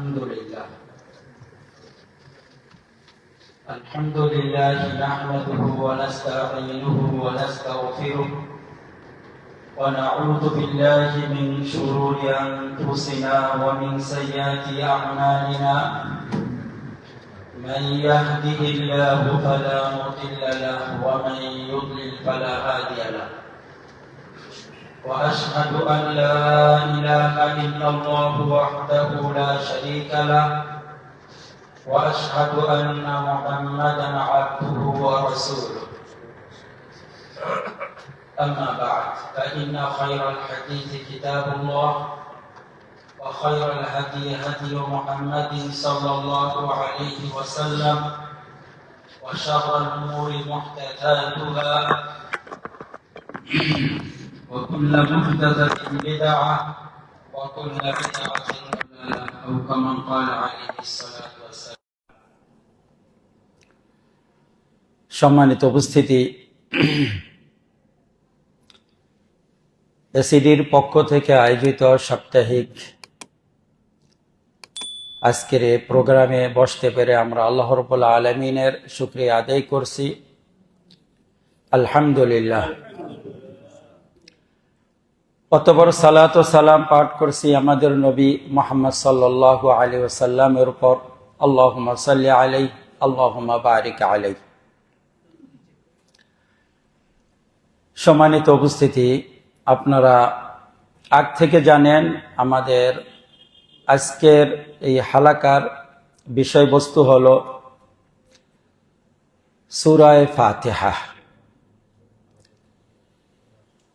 الحمد لله نحمده ونستعينه ونستغفره ونعوذ بالله من شرور أنفسنا ومن سيئات أعمالنا من يهده الله فلا مضل له ومن يضلل فلا هادي له وأشهد أن لا إله إلا الله وحده لا شريك له وأشهد أن محمدا عبده ورسوله أما بعد فإن خير الحديث كتاب الله وخير الهدي هدي محمد صلى الله عليه وسلم وشر الأمور محدثاتها وكل محدثة بدعة وكل بدعة ضلالة أو كما قال عليه الصلاة والسلام। সম্মানিত উপস্থিতি, এসিডির পক্ষ থেকে আয়োজিত সাপ্তাহিক আজকের এই প্রোগ্রামে বসতে পেরে আমরা আল্লাহ রাব্বুল আলামিনের শুকরিয়া আদায় করছি, আলহামদুলিল্লাহ। অতঃপর সালাত ও সালাম পাঠ করছি আমাদের নবী মুহাম্মদ সাল্লাল্লাহু আলাইহি ওয়াসাল্লামের উপর। আল্লাহুম্মা সাল্লি আলাইহি আল্লাহুম্মা বারিক আলাইহি। সম্মানিত উপস্থিতি, আপনারা আগ থেকে জানেন আমাদের আজকের এই হালাকার বিষয়বস্তু হল সূরা ফাতিহা।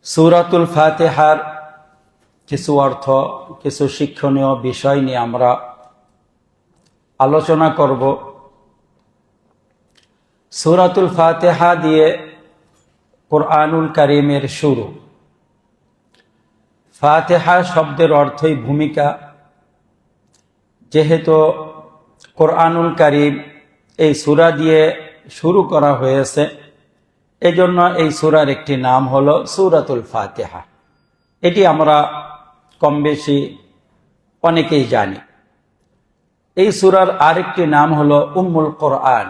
সূরাতুল ফাতিহার কিছু অর্থ, কিছু শিক্ষণীয় বিষয় নিয়ে আমরা আলোচনা করব। সূরাতুল ফাতিহা দিয়ে কোরআনুল কারীমের শুরু। ফাতিহা শব্দের অর্থই ভূমিকা। যেহেতু কোরআনুল কারীম এই সূরা দিয়ে শুরু করা হয়েছে, এজন্য এই সূরার একটি নাম হলো সূরাতুল ফাতিহা। এটি আমরা কম বেশি অনেকেই জানি। এই সূরার আরেকটি নাম হলো উম্মুল কোরআন।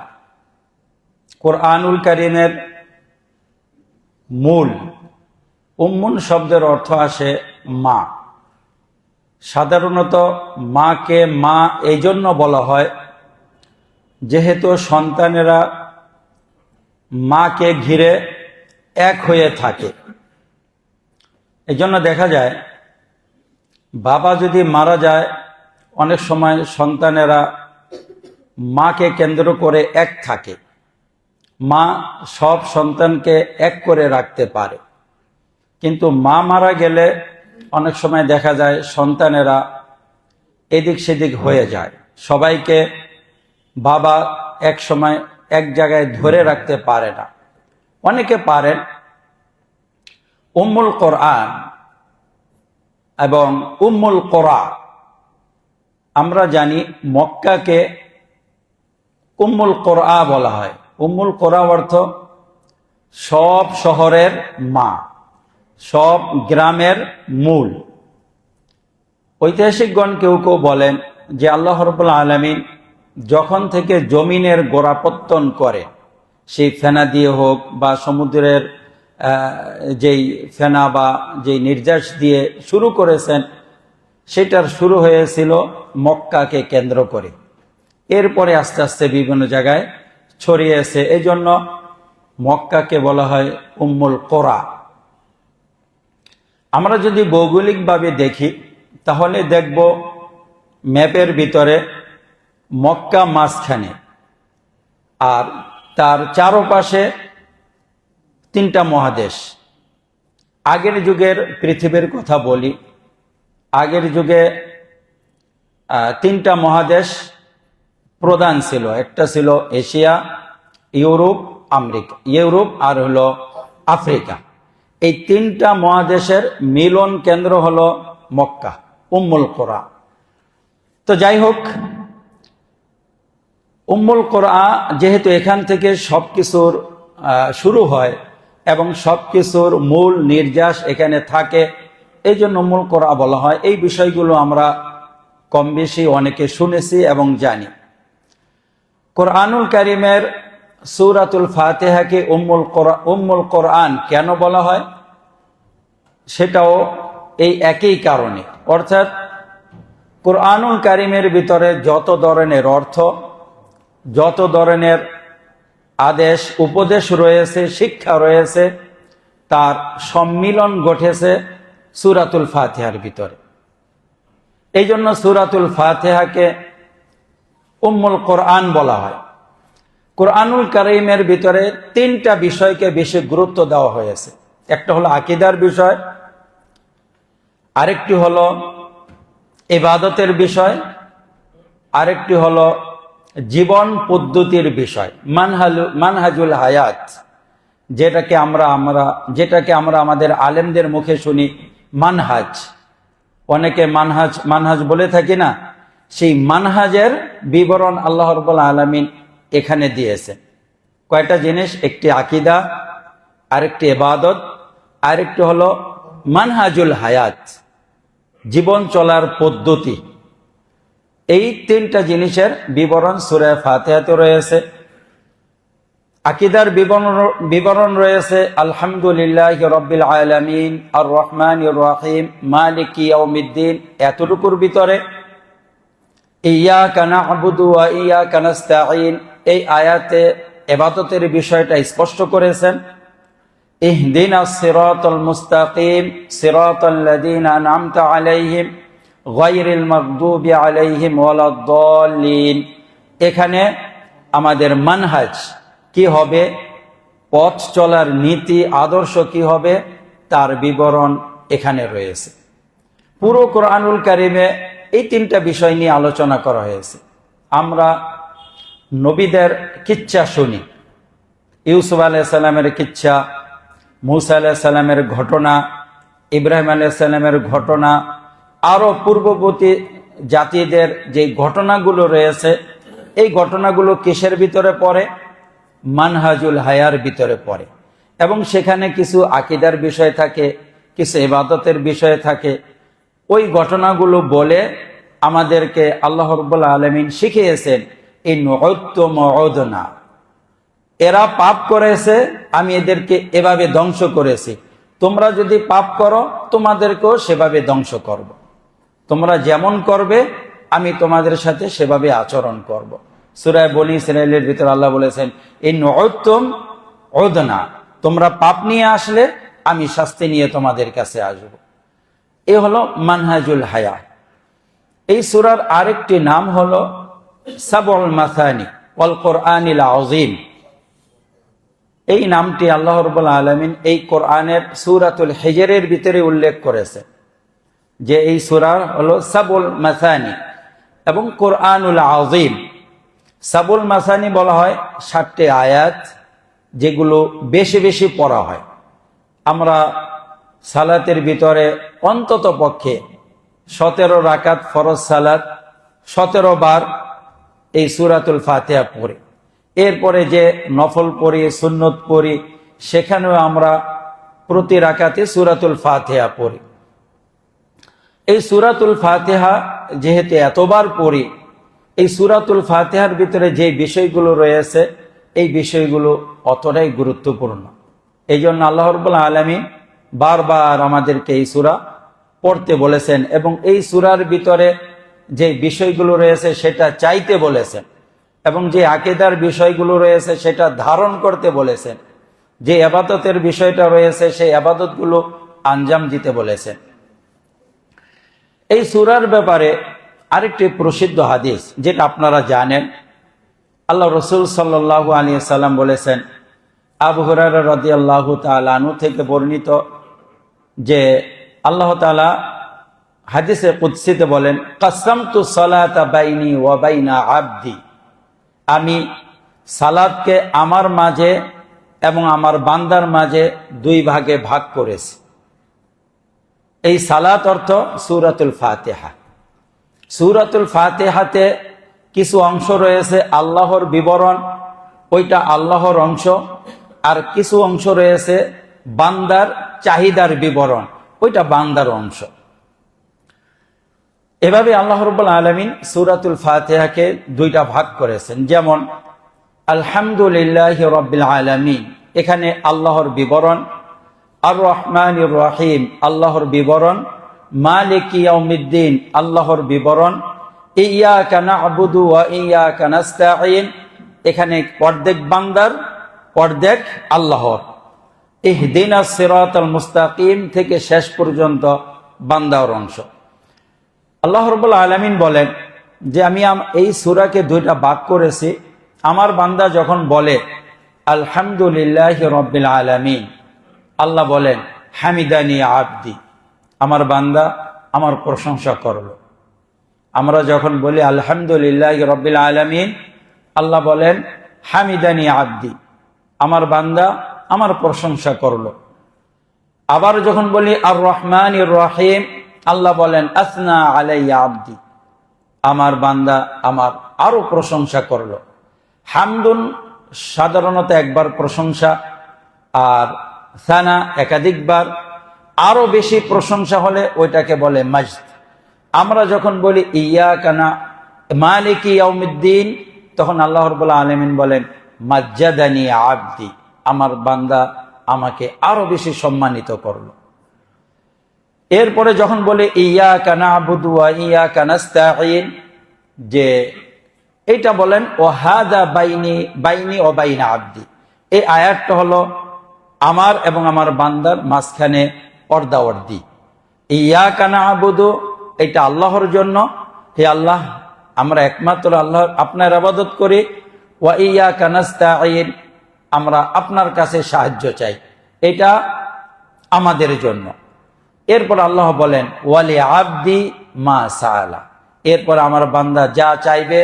কোরআনুল কারীমের মূল। উম্মুন শব্দের অর্থ আসে মা। সাধারণত মাকে মা এই জন্য বলা হয় যেহেতু সন্তানেরা মাকে ঘিরে এক হয়ে থাকে। এজন্য দেখা যায় বাবা যদি মারা যায়, অনেক সময় সন্তানেরা মাকে কেন্দ্র করে এক থাকে। মা সব সন্তানকে এক করে রাখতে পারে, কিন্তু মা মারা গেলে অনেক সময় দেখা যায় সন্তানেরা এদিক সেদিক হয়ে যায়। সবাইকে বাবা এক সময় এক জায়গায় ধরে রাখতে পারে না। অনেকে পারেন। উম্মুল কোরআন এবং উম্মুল কোরা, আমরা জানি মক্কাকে উম্মুল কোরআ বলা হয়। উম্মুল কোরা অর্থ সব শহরের মা, সব গ্রামের মূল। ঐতিহাসিকগণ কেউ কেউ বলেন যে আল্লাহ রাব্বুল আলামিন যখন থেকে জমিনের গোড়াপত্তন করে, সেই ফেনা দিয়ে হোক বা সমুদ্রের যেই ফেনা বা যেই নির্যাস দিয়ে শুরু করেছেন, সেটার শুরু হয়েছিল মক্কাকে কেন্দ্র করে। এরপরে আস্তে আস্তে বিভিন্ন জায়গায় ছড়িয়েছে। এই জন্য মক্কাকে বলা হয় উম্মুল কোরা। আমরা যদি ভৌগোলিকভাবে দেখি তাহলে দেখব ম্যাপের ভিতরে মক্কা মাঝখানে, আর তার চারপাশে তিনটা মহাদেশ। আগের যুগের পৃথিবীর কথা বলি। আগের যুগে তিনটা মহাদেশ প্রধান ছিল। একটা ছিল এশিয়া, ইউরোপ আর হলো আফ্রিকা। এই তিনটা মহাদেশের মিলন কেন্দ্র হলো মক্কা, উম্মুল কোরা। তো যাই হোক, উম্মুল কোরা যেহেতু এখান থেকে সবকিছুর শুরু হয় এবং সবকিছুর মূল নির্যাস এখানে থাকে, এই জন্য উম্মুল কোরা বলা হয়। এই বিষয়গুলো আমরা কম বেশি অনেকে শুনেছি এবং জানি। কোরআনুল কারীমের সূরাতুল ফাতিহাকে উম্মুল কোরআন কেন বলা হয়, সেটাও এই একই কারণে। অর্থাৎ কোরআনুল কারীমের ভিতরে যত ধরনের অর্থ, যত ধরনের আদেশ উপদেশ রয়েছে, শিক্ষা রয়েছে, তার সম্মিলন ঘটেছে সূরাতুল ফাতিহার ভিতরে। এই জন্য সূরাতুল ফাতিহাকে উম্মুল কোরআন বলা হয়। কোরআনুল কারীমের ভিতরে তিনটা বিষয়কে বেশি গুরুত্ব দেওয়া হয়েছে। একটা হলো আকীদার বিষয়, আরেকটি হলো ইবাদতের বিষয়, আরেকটি হলো জীবন পদ্ধতির বিষয়, মানহাজুল হায়াত, যেটাকে আমরা আমাদের আলেমদের মুখে শুনি মানহাজ। অনেকে মানহাজ বলে থাকি না, সেই মানহাজের বিবরণ আল্লাহ রাব্বুল আলামিন এখানে দিয়েছে। কয়টা জিনিস? একটি আকীদা, আরেকটি ইবাদত, আরেকটি হলো মানহাজুল হায়াত, জীবন চলার পদ্ধতি। এই তিনটা জিনিসের বিবরণ সূরা ফাতিহাতে রয়েছে। আকীদার বিবরণ রয়েছে আলহামদুলিল্লাহি রাব্বিল আলামিন আর রহমানির রহিম মালিকি ইয়াউমিদ্দিন, এতটুকুর ভিতরে ইয়্যাকা না'বুদু ওয়া ইয়্যাকা নাস্তাঈন, এই আয়াতে ইবাদতের বিষয়টা স্পষ্ট করেছেন। ইহদিনাস সিরাতাল মুস্তাকিম সিরাতাল্লাযীনা আন'আমতা আলাইহিম গায়রিল মাগদুবি আলাইহিম ওয়ালাদ-দাল্লিন। এখানে আমাদের মানহাজ কি হবে, পথ চলার নীতি আদর্শ কি হবে, তার বিবরণ এখানে রয়েছে। পুরো কোরআনুল কারীমে এই তিনটা বিষয় নিয়ে আলোচনা করা হয়েছে। আমরা নবীদের কিচ্ছা শুনি, ইউসুফ আলাইহিস সালামের কিচ্ছা, মূসা আলাইহিস সালামের ঘটনা, ইব্রাহিম আলাইহিস সালামের ঘটনা, আরো পূর্ববর্তী জাতিদের যে ঘটনাগুলো রয়েছে, এই ঘটনাগুলো কিসের ভিতরে পড়ে? মানহাজুল হায়ার ভিতরে পড়ে। এবং সেখানে কিছু আকীদার বিষয় থাকে, কিছু ইবাদতের বিষয় থাকে। ওই ঘটনাগুলো বলে আমাদেরকে আল্লাহ রাব্বুল আলামিন শিখিয়েছেন, ইন উদতুম উদনা, এরা পাপ করেছে, আমি এদেরকে এভাবে ধ্বংস করেছি, তোমরা যদি পাপ করো তোমাদেরকেও সেভাবে ধ্বংস করব। তোমরা যেমন করবে আমি তোমাদের সাথে সেভাবে আচরণ করব। সূরা বনী ইসরাঈলের ভিতরে আল্লাহ বলেছেন, ইন উদতুম উদনা, তোমরা পাপ নিয়ে আসলে আমি শাস্তি নিয়ে তোমাদের কাছে আসব। এ হলো মানহাজুল হায়া। এই সূরার আরেকটি নাম হলো সাবউল মাসানি ওয়াল কোরআনিল আযীম। এই নামটি আল্লাহ রাব্বুল আলামিন এই কোরআনের সূরাতুল হিজরের ভিতরে উল্লেখ করেছে যে এই সূরা হলো সাবউল মাসানি এবং কোরআনুল আযীম। সাবউল মাসানি বলা হয় 60টি আয়াত, যেগুলো বেশি বেশি পড়া হয়। আমরা সালাতের ভিতরে অন্তত পক্ষে 17 রাকাত ফরজ সালাত 17 বার এই সূরাতুল ফাতিহা পড়ি। এরপরে যে নফল পড়ি, সুন্নত পড়ি, সেখানেও আমরা প্রতি রাকাতে সূরাতুল ফাতিহা পড়ি। এই সূরাতুল ফাতিহা যেহেতু এতবার পড়ি, এই সূরাতুল ফাতিহার ভিতরে যে বিষয়গুলো রয়েছে এই বিষয়গুলো অতটাই গুরুত্বপূর্ণ। এই জন্য আল্লাহ রাব্বুল আলামিন বারবার আমাদেরকে এই সূরা পড়তে বলেছেন এবং এই সূরার ভিতরে যে বিষয়গুলো রয়েছে সেটা চাইতে বলেছেন এবং যে আকীদার বিষয়গুলো রয়েছে সেটা ধারণ করতে বলেছেন, যে ইবাদতের বিষয়টা রয়েছে সেই ইবাদতগুলো আঞ্জাম দিতে বলেছেন। এই সূরার ব্যাপারে আরেকটি প্রসিদ্ধ হাদিস যেটা আপনারা জানেন, আল্লাহ রাসূল সাল্লাল্লাহু আলাইহি সাল্লাম বলেছেন, আবু হুরায়রা রাদিয়াল্লাহু তাআলা আনহু থেকে বর্ণিত যে আল্লাহ তাআলা হাদিসে কুদসিতে বলেন, কাসামতু সালাতা বাইনি ওয়া বাইনা আবদি, আমি সালাতকে আমার মাঝে এবং আমার বান্দার মাঝে 2 ভাগে ভাগ করেছি। এই সালাত অর্থ সূরাতুল ফাতিহা। সূরাতুল ফাতিহাতে কিছু অংশ রয়েছে আল্লাহর বিবরণ, ওইটা আল্লাহর অংশ, আর কিছু অংশ রয়েছে বান্দার চাহিদার বিবরণ, ওইটা বান্দার অংশ। এভাবে আল্লাহ রাব্বুল আলামিন সূরাতুল ফাতিহাকে দুইটা ভাগ করেছেন। যেমন আলহামদুলিল্লাহি রাব্বিল আলামিন, এখানে আল্লাহর বিবরণ, আর রহমানির রহিম আল্লাহর বিবরণ, মালিকি ইয়াউমিদ্দিন আল্লাহর বিবরণ, ইয়্যাকা না'বুদু ওয়া ইয়্যাকা নাস্তাঈন এখানে অর্ধেক বান্দার অর্ধেক আল্লাহর, ইহদিনাস সিরাতাল মুস্তাকিম থেকে শেষ পর্যন্ত বান্দার অংশ। আল্লাহ রাব্বুল আলামিন বলেন যে আমি এই সূরাকে দুইটা ভাগ করেছি। আমার বান্দা যখন বলে আলহামদুলিল্লাহি রাব্বিল আলামিন, আল্লাহ বলেন হামিদানি আবদি, আমার বান্দা আমার প্রশংসা করলো। আমরা যখন বলি আলহামদুলিল্লাহি রাব্বিল আলামিন, আল্লাহ বলেন হামিদানি আবদি, আমার বান্দা আমার প্রশংসা করলো। আবার যখন বলি আর রহমানির রহিম, আল্লাহ বলেন আসনা আলাইয়া আবদি, আমার বান্দা আমার আরো প্রশংসা করলো। হামদুন সাধারণত একবার প্রশংসা, আর সানা একাধিকবার, আরো বেশি প্রশংসা হলে ওইটাকে বলে মাজদ। আমরা যখন বলি ইয়্যাকা মালিকি ইয়াউমিদ্দিন, তখন আল্লাহ রাব্বুল আলামিন বলেন মাজ্জাদানি আবদি, আমার বান্দা আমাকে আরো বেশি সম্মানিত করলো। এরপরে যখন বলে ইয়্যাকা না'বুদু ওয়া ইয়্যাকা নাস্তাঈন, যে এটা বলেন ও হাদা বাইনি ও বাইনা আবদি, এই আয়াতটা হলো আমার এবং আমার বান্দার মাঝখানে অর্ধাঅর্ধি। ইয়্যাকা না'বুদু এটা আল্লাহর জন্য, হে আল্লাহ আমরা একমাত্র আল্লাহ আপনার ইবাদত করি, ওয়া ইয়্যাকা নাস্তাঈন আমরা আপনার কাছে সাহায্য চাই, এটা আমাদের জন্য। এরপর আল্লাহ বলেন ওয়ালি আবদি মা সাআলা, এরপর আমার বান্দা যা চাইবে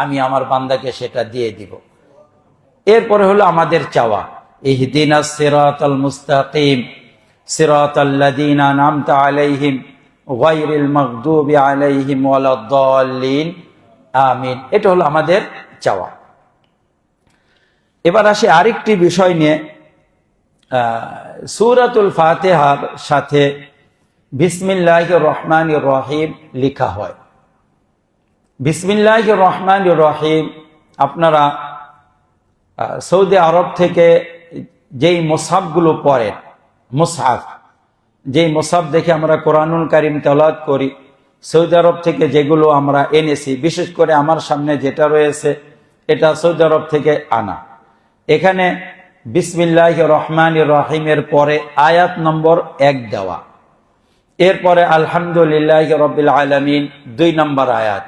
আমি আমার বান্দাকে সেটা দিয়ে দিব। এরপরে হলো আমাদের চাওয়া, ইহদিনাস সিরাতাল মুস্তাকিম সিরাতাল্লাযীনা আন'আমতা আলাইহিম গায়রিল মাগদুবি আলাইহিম ওয়ালাদ-দাল্লিন আমিন, এটা হলো আমাদের চাওয়া। এবার আসি আরেকটি বিষয় নিয়ে, সূরাতুল ফাতিহার সাথে বিসমিল্লাহির রহমানির রহিম লেখা হয়। বিসমিল্লাহির রহমানির রহিম আপনারা সৌদি আরব থেকে যেই মুসহাফগুলো পড়েন, মুসহাফ যেই মুসহাফ দেখে আমরা কোরআনুল কারীম তেলাওয়াত করি, সৌদি আরব থেকে যেগুলো আমরা এনেছি, বিশেষ করে আমার সামনে যেটা রয়েছে এটা সৌদি আরব থেকে আনা। এখানে বিসমিল্লাহির রহমানির রহিমের পরে আয়াত নম্বর 1 দেওয়া, এরপরে আলহামদুলিল্লাহি রাব্বিল আলামিন 2 নম্বর আয়াত,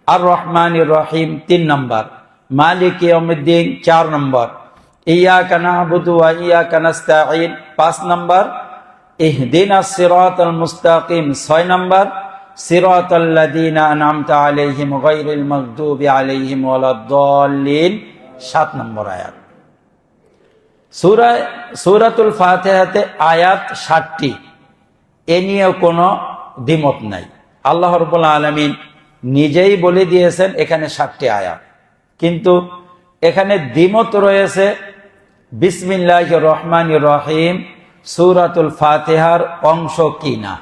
আর রহমানির রহিম 3 নম্বর, মালিক ইয়াউমিদ্দিন 4 নম্বর, ইয়্যাকা না'বুদু ওয়া ইয়্যাকা নাস্তাঈন 5 নম্বর, ইহদিনাস সিরাতাল মুস্তাকিম 6 নম্বর, সিরাতাল্লাযীনা আন'আমতা আলাইহিম গায়রিল মাগদুবি আলাইহিম ওয়ালাদ-দাল্লিন 7 নম্বর আয়াত। সূরাতুল ফাতিহাতে আয়াত 60টি, এ নিয়ে কোনো দ্বিমত নাই। আল্লাহ রাব্বুল আলামিন নিজেই বলে দিয়েছেন এখানে 60টি আয়াত, কিন্তু এখানে দ্বিমত রয়েছে বিসমিল্লাহির রহমানির রহিম সূরাতুল ফাতিহার অংশ কিনা।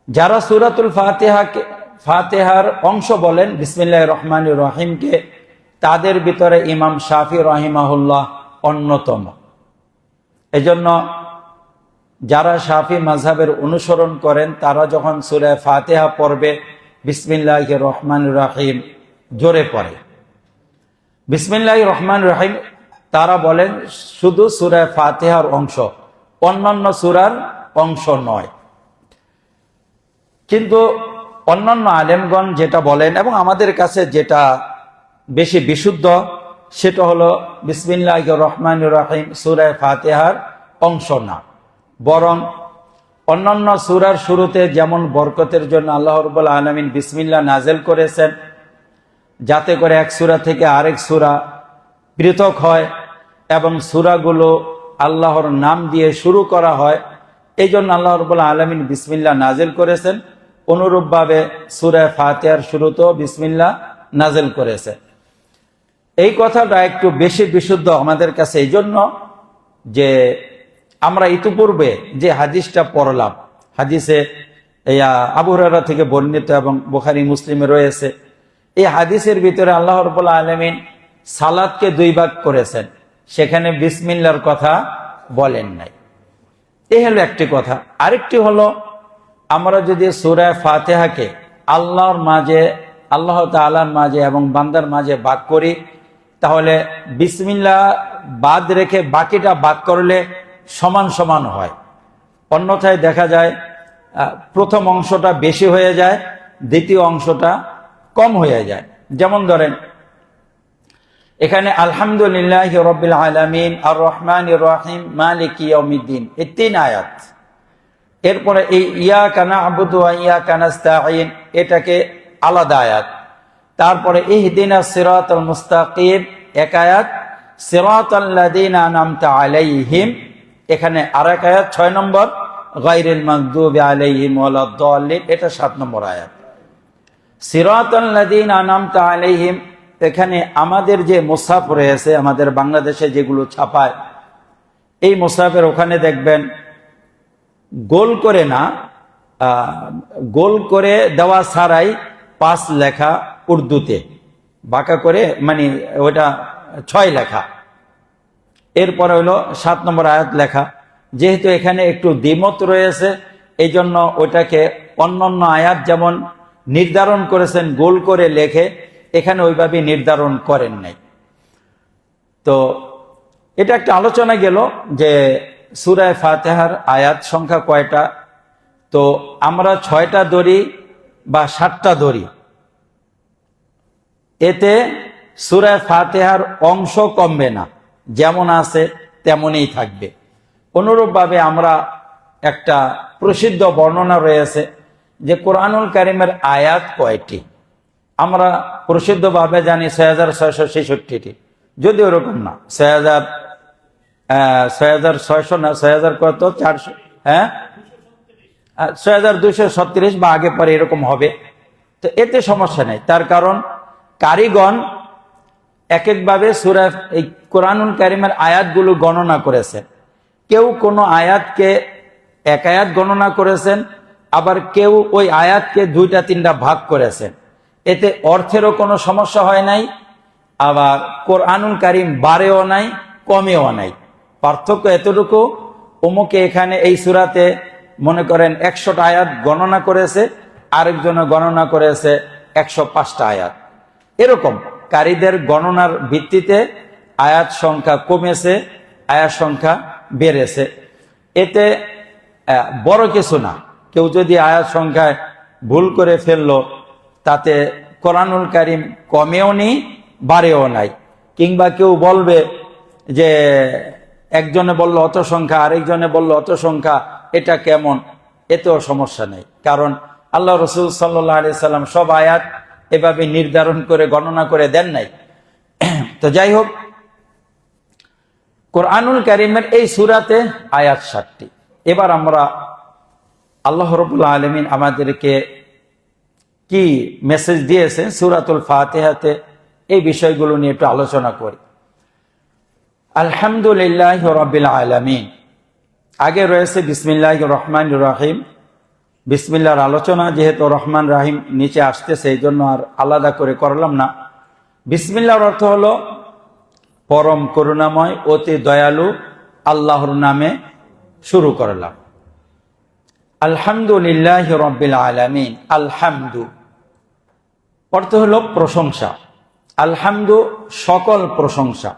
যারা সূরাতুল ফাতিহার অংশ বলেন বিসমিল্লাহির রহমানির রহিমকে, তাদের ভিতরে ইমাম শাফি রাহিমাহুল্লাহ অন্যতম। এজন্য যারা শাফি মাযহাবের অনুসরণ করেন তারা যখন সূরা ফাতিহা পড়বে বিসমিল্লাহির রহমানির রহিম জোরে পড়ে। বিসমিল্লাহির রহমানির রহিম তারা বলেন শুধু সূরা ফাতিহার অংশ, অন্যান্য সূরার অংশ নয়। কিন্তু অন্যান্য আলেমগণ যেটা বলেন এবং আমাদের কাছে যেটা বেশি বিশুদ্ধ, সেটা হলো বিসমিল্লাহির রহমানির রহিম সূরা ফাতিহার অংশ না, বরং অন্যান্য সূরার শুরুতে যেমন বরকতের জন্য আল্লাহ রাব্বুল আলামিন বিসমিল্লাহ নাযিল করেছেন, যাতে করে এক সূরা থেকে আরেক সূরা পৃথক হয় এবং সূরাগুলো আল্লাহর নাম দিয়ে শুরু করা হয়, এই জন্য আল্লাহ রাব্বুল আলামিন বিসমিল্লাহ নাযিল করেছেন। অনুরূপভাবে সূরা ফাতিহার শুরুতেও বিসমিল্লাহ নাযিল করেছেন। এই কথাটা একটু বেশি বিশুদ্ধ আমাদের কাছে, এই জন্য যে আমরা ইতিপূর্বে যে হাদিসটা পড়লাম, হাদিসে এই আবু হুরায়রা থেকে বর্ণিত এবং বুখারী মুসলিমে রয়েছে। এই হাদিসের ভিতরে আল্লাহ রাব্বুল আলামিন সালাতকে 2 ভাগ করেছেন, সেখানে বিসমিল্লাহর কথা বলেন নাই। এই হলো একটি কথা। আরেকটি হলো, আমরা যদি সূরা ফাতিহাকে আল্লাহর মাঝে, আল্লাহ তাআলার মাঝে এবং বান্দার মাঝে ভাগ করি, তাহলে বিসমিল্লাহ বাদ রেখে বাকিটা ভাগ করলে সমান সমান হয়। অন্যথায় দেখা যায় প্রথম অংশটা বেশি হয়ে যায়, দ্বিতীয় অংশটা কম হয়ে যায়। যেমন ধরেন এখানে আলহামদুলিল্লাহি রাব্বিল আলামিন আর রহমানির রহিম মালিকি ইয়াউমিদ্দিন, এই 3 আয়াত। এরপরে এই ইয়াকা না'বুদু ওয়া ইয়াকা নাস্তাঈন, এটাকে আলাদা আয়াত। তারপরে ইহদিনাস সিরাতাল মুস্তাকিম, এক আয়াত। সিরাতাল লাযিনা আন'আমতা আলাইহিম, এখানে আরেক আয়াত 6 নম্বর। গায়রিল মাগদুবি আলাইহিম ওয়ালাদ-দাল্লিন, এটা 7 নম্বর আয়াত। সিরাতাল লাযিনা আন'আমতা আলাইহিম, এখানে আমাদের যে মুসহাফ রয়েছে, আমাদের বাংলাদেশে যেগুলো ছাপায়, এই মুসহাফের ওখানে দেখবেন গোল করে না, গোল করে দেওয়া ছাড়াই 5 লেখা উর্দুতে, বাঁকা করে, মানে ওটা 6 লেখা। এরপরে হলো 7 নম্বর আয়াত লেখা। যেহেতু এখানে একটু দ্বিমত রয়েছে, এই জন্য ওটাকে অন্যান্য আয়াত যেমন নির্ধারণ করেছেন গোল করে লেখে, এখানে ওইভাবে নির্ধারণ করেন নাই। তো এটা একটা আলোচনা গেল যে সূরা ফাতিহার আয়াত সংখ্যা কয়টা। তো আমরা 6টা ধরি বা 7টা ধরি, এতে সূরা ফাতিহার অংশ কমবে না, যেমন আছে তেমনই থাকবে। অনুরূপভাবে আমরা একটা প্রসিদ্ধ বর্ণনা রয়েছে যে কোরআনুল কারীমের আয়াত কয়টি। আমরা প্রসিদ্ধভাবে জানি 6666টি, যদি ওরকম না, 6600 না, 6000 কত, 400, হ্যাঁ 6236 বা আগে পরে এরকম হবে। তো এতে সমস্যা নেই, তার কারণ কারিগণ এক একভাবে সূরা এই কোরআনুল কারীমের আয়াতগুলো গণনা করেছেন। কেউ কোনো আয়াতকে এক আয়াত গণনা করেছেন, আবার কেউ ওই আয়াতকে 2টা 3টা ভাগ করেছেন। এতে অর্থেরও কোনো সমস্যা হয় নাই, আবার কোরআনুল কারীম বাড়েও নাই কমেও নাই। পার্থক্য এতটুকু, অমুকে এখানে এই সূরাতে মনে করেন 100টা আয়াত গণনা করেছে, আরেকজনে গণনা করেছে 105টা আয়াত। এরকম কারীদের গণনার ভিত্তিতে আয়াত সংখ্যা কমেছে, আয়াত সংখ্যা বেড়েছে। এতে বড় কিছু না। কেউ যদি আয়াত সংখ্যায় ভুল করে ফেললো, তাতে কোরআনুল কারীম কমেও নেই বাড়েও নাই। কিংবা কেউ বলবে যে একজনে বলল অত সংখ্যা, আরেকজনে বলল অত সংখ্যা, এটা কেমন, এতেও সমস্যা নেই। কারণ আল্লাহ রাসূল সাল্লাল্লাহু আলাইহি সাল্লাম সব আয়াত এভাবে নির্ধারণ করে গণনা করে দেন নাই। তো যাই হোক, কোরআনুল কারীমের এই সূরাতে আয়াত 60টি। এবার আমরা আল্লাহ রাব্বুল আলামিন আমাদেরকে কি মেসেজ দিয়েছেন সূরাতুল ফাতিহাতে, এই বিষয়গুলো নিয়ে একটু আলোচনা করি। আলহামদুলিল্লাহি রাব্বিল আলামিন, আগে রয়েছে বিসমিল্লাহির রহমানির রহিম। বিসমিল্লাহর আলোচনা যেহেতু রহমান রাহিম নিচে আসতেছে, এই জন্য আর আলাদা করে করলাম না। বিসমিল্লাহর অর্থ হলো পরম করুণাময়, অতি দয়ালু আল্লাহর নামে শুরু করলাম। আলহামদুলিল্লাহি রাব্বিল আলামিন, আলহামদু অর্থ হলো প্রশংসা। আলহামদু সকল প্রশংসা।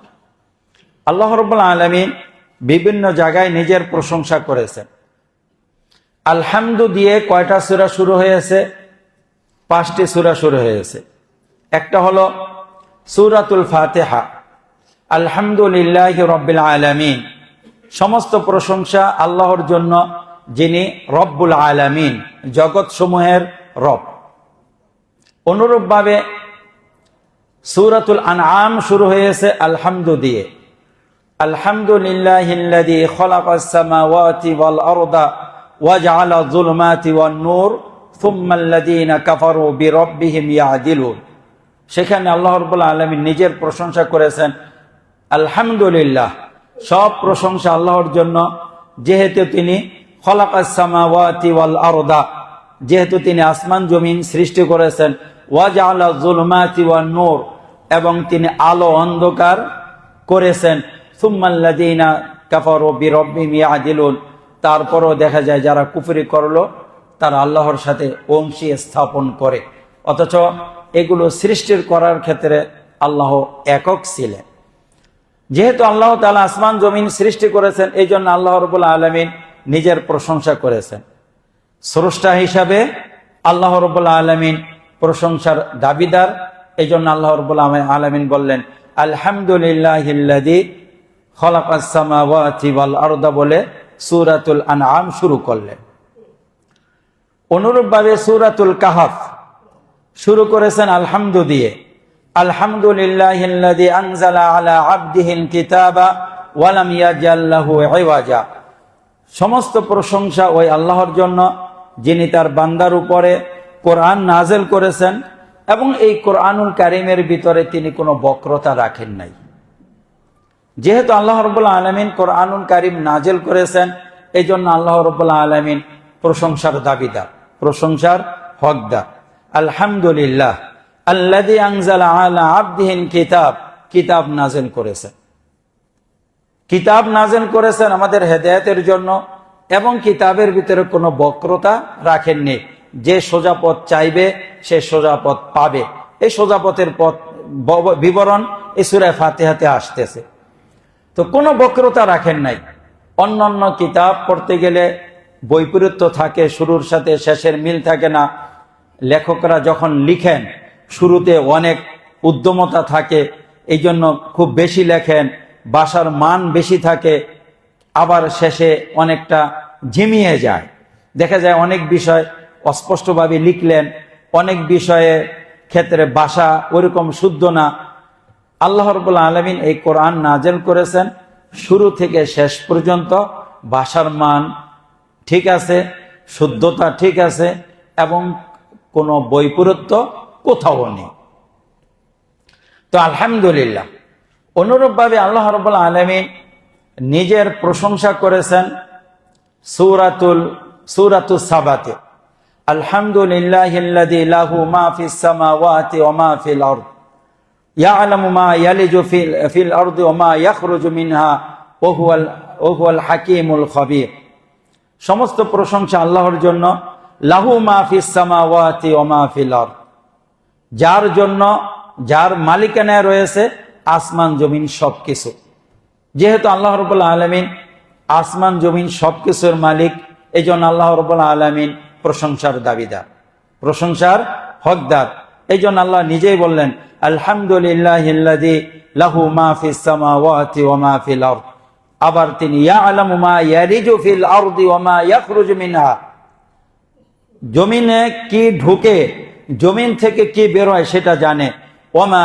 আল্লাহ রাব্বুল আলামিন বিভিন্ন জায়গায় নিজের প্রশংসা করেছেন। আলহামদু দিয়ে কয়টা সূরা শুরু হয়েছে? 5টি সূরা শুরু হয়েছে। একটা হলো সূরাতুল ফাতিহা, আলহামদুলিল্লাহি রাব্বিল আলামিন, সমস্ত প্রশংসা আল্লাহর জন্য যিনি রব্বুল আলামিন, জগৎ সমূহের রব। অনুরূপভাবে সূরাতুল আনআম শুরু হয়েছে আলহামদু দিয়ে, আলহামদুলিল্লাহিল্লাযী খালাকাস সামাওয়াতি ওয়াল আরদা ওয়া জাআলা যুলুমাতি ওয়ান নূর সুম্মাল্লাযীনা কাফারু বিরাব্বিহিম ইয়াদিলুন। সেখানে আল্লাহ রাব্বুল আলামিন নিজের প্রশংসা করেছেন। আলহামদুলিল্লাহ, সব প্রশংসা আল্লাহর জন্য, যেহেতু তিনি খালাকাস সামাওয়াতি ওয়াল আরদা, যেহেতু তিনি আসমান জমিন সৃষ্টি করেছেন, ওয়াজআলা যুলুমাতি ওয়ান নূর, এবং তিনি আলো অন্ধকার করেছেন, সুম্মাল্লাযীনা কাফারু বিরাব্বিহিম ইয়াদিলুন, তারপরও দেখা যায় যারা কুফরি করলো তারা আল্লাহর সাথে অংশী স্থাপন করে। অথচ এগুলো সৃষ্টির করার ক্ষেত্রে আল্লাহ একক ছিলেন। যেহেতু আল্লাহ তাআলা আসমান জমিন সৃষ্টি করেছেন, এই জন্য আল্লাহ রাব্বুল আলামিন নিজের প্রশংসা করেছেন। স্রষ্টা হিসাবে আল্লাহ রাব্বুল আলামিন প্রশংসার দাবিদার। এই জন্য আল্লাহ রাব্বুল আলামিন বললেন, আলহামদুলিল্লাহিল্লাযী খালাকাস সামাওয়াতি ওয়াল আরদা বলে সূরাতুল আনআম শুরু করলেন। অনুরূপভাবে সূরাতুল কাহফ শুরু করেছেন আলহামদু দিয়ে, আলহামদুলিল্লাহিল্লাযী আনজালা আলা আবদিহিল কিতাবা ওয়া লাম ইয়াজআল লাহু ইওয়াজা। সমস্ত প্রশংসা ওই আল্লাহর জন্য যিনি তার বান্দার উপরে কোরআন নাযিল করেছেন এবং এই কোরআনুল কারীমের ভিতরে তিনি কোনো বক্রতা রাখেন নাই। যেহেতু আল্লাহ রাব্বুল আলামিন কোরআনুল কারীম নাযিল করেছেন, এই জন্য আল্লাহ রাব্বুল আলামিন প্রশংসার দাবিদার, প্রশংসার হকদার। আলহামদুলিল্লাহ আল্লাযী আনজালা আলা আবদিহিল কিতাব, কিতাব নাযিল করেছেন, কিতাব নাযিল করেছেন আমাদের হেদায়েতের জন্য, এবং কিতাবের ভিতরে কোনো বক্রতা রাখেননি। যে সোজা পথ চাইবে সে সোজা পথ পাবে। এই সোজা পথের পথ বিবরণ এই সূরা ফাতিহাতে আসতেছে। তো কোনো বক্রতা রাখেন নাই। অন্যান্য কিতাব পড়তে গেলে বৈপরীত্য থাকে, শুরুর সাথে শেষের মিল থাকে না। লেখকরা যখন লিখেন শুরুতে অনেক উদ্যমতা থাকে, এই জন্য খুব বেশি লেখেন, ভাষার মান বেশি থাকে, আবার শেষে অনেকটা ঝিমিয়ে যায়। দেখা যায় অনেক বিষয় অস্পষ্টভাবে লিখলেন, অনেক বিষয়ে ক্ষেত্রে ভাষা ওইরকম শুদ্ধ না। আল্লাহ রাব্বুল আলামিন এই কোরআন নাযিল করেছেন, শুরু থেকে শেষ পর্যন্ত ভাষার মান ঠিক আছে, শুদ্ধতা ঠিক আছে, এবং কোনো বৈপরীত্য কোথাও নেই। তো আলহামদুলিল্লাহ। অনুরূপভাবে আল্লাহ রাব্বুল আলামিন নিজের প্রশংসা করেছেন সূরাতুস সাবাতে, আলহামদুলিল্লাহিল্লাযী লাহু মা ফিস সামাওয়াতি ওয়া মা ফিল আরদ ইয়ালামু মা ইয়ালিজু ফিল আরদি ওয়া মা ইয়াখরুজু মিনহা ওয়া হুয়াল হাকীমুল খাবীর। সমস্ত প্রশংসা আল্লাহর জন্য। লাহু মা ফিস সামাওয়াতি ওয়া মা ফিল আরদ, যার জন্য, যার মালিকানায় রয়েছে আসমান জমিন সবকিছু। যেহেতু আল্লাহ রাব্বুল আলামিন আসমান জমিন সবকিছুর মালিক, এই জন্য আল্লাহ রাব্বুল আলামিন প্রশংসার দাবিদার, প্রশংসার হকদার। এই জন্য আল্লাহ নিজেই বললেন, আলহামদুলিল্লাহিল্লাযী লাহু মা ফিস সামাওয়াতি ওয়া মা ফিল আরদ। আবার তিনি ইয়ালামু মা ইয়ালিজু ফিল আরদি ওয়া মা ইয়াখরুজু মিনহা, জমিনে কি ঢুকে জমিন থেকে কি বের হয় সেটা জানে। ওয়া মা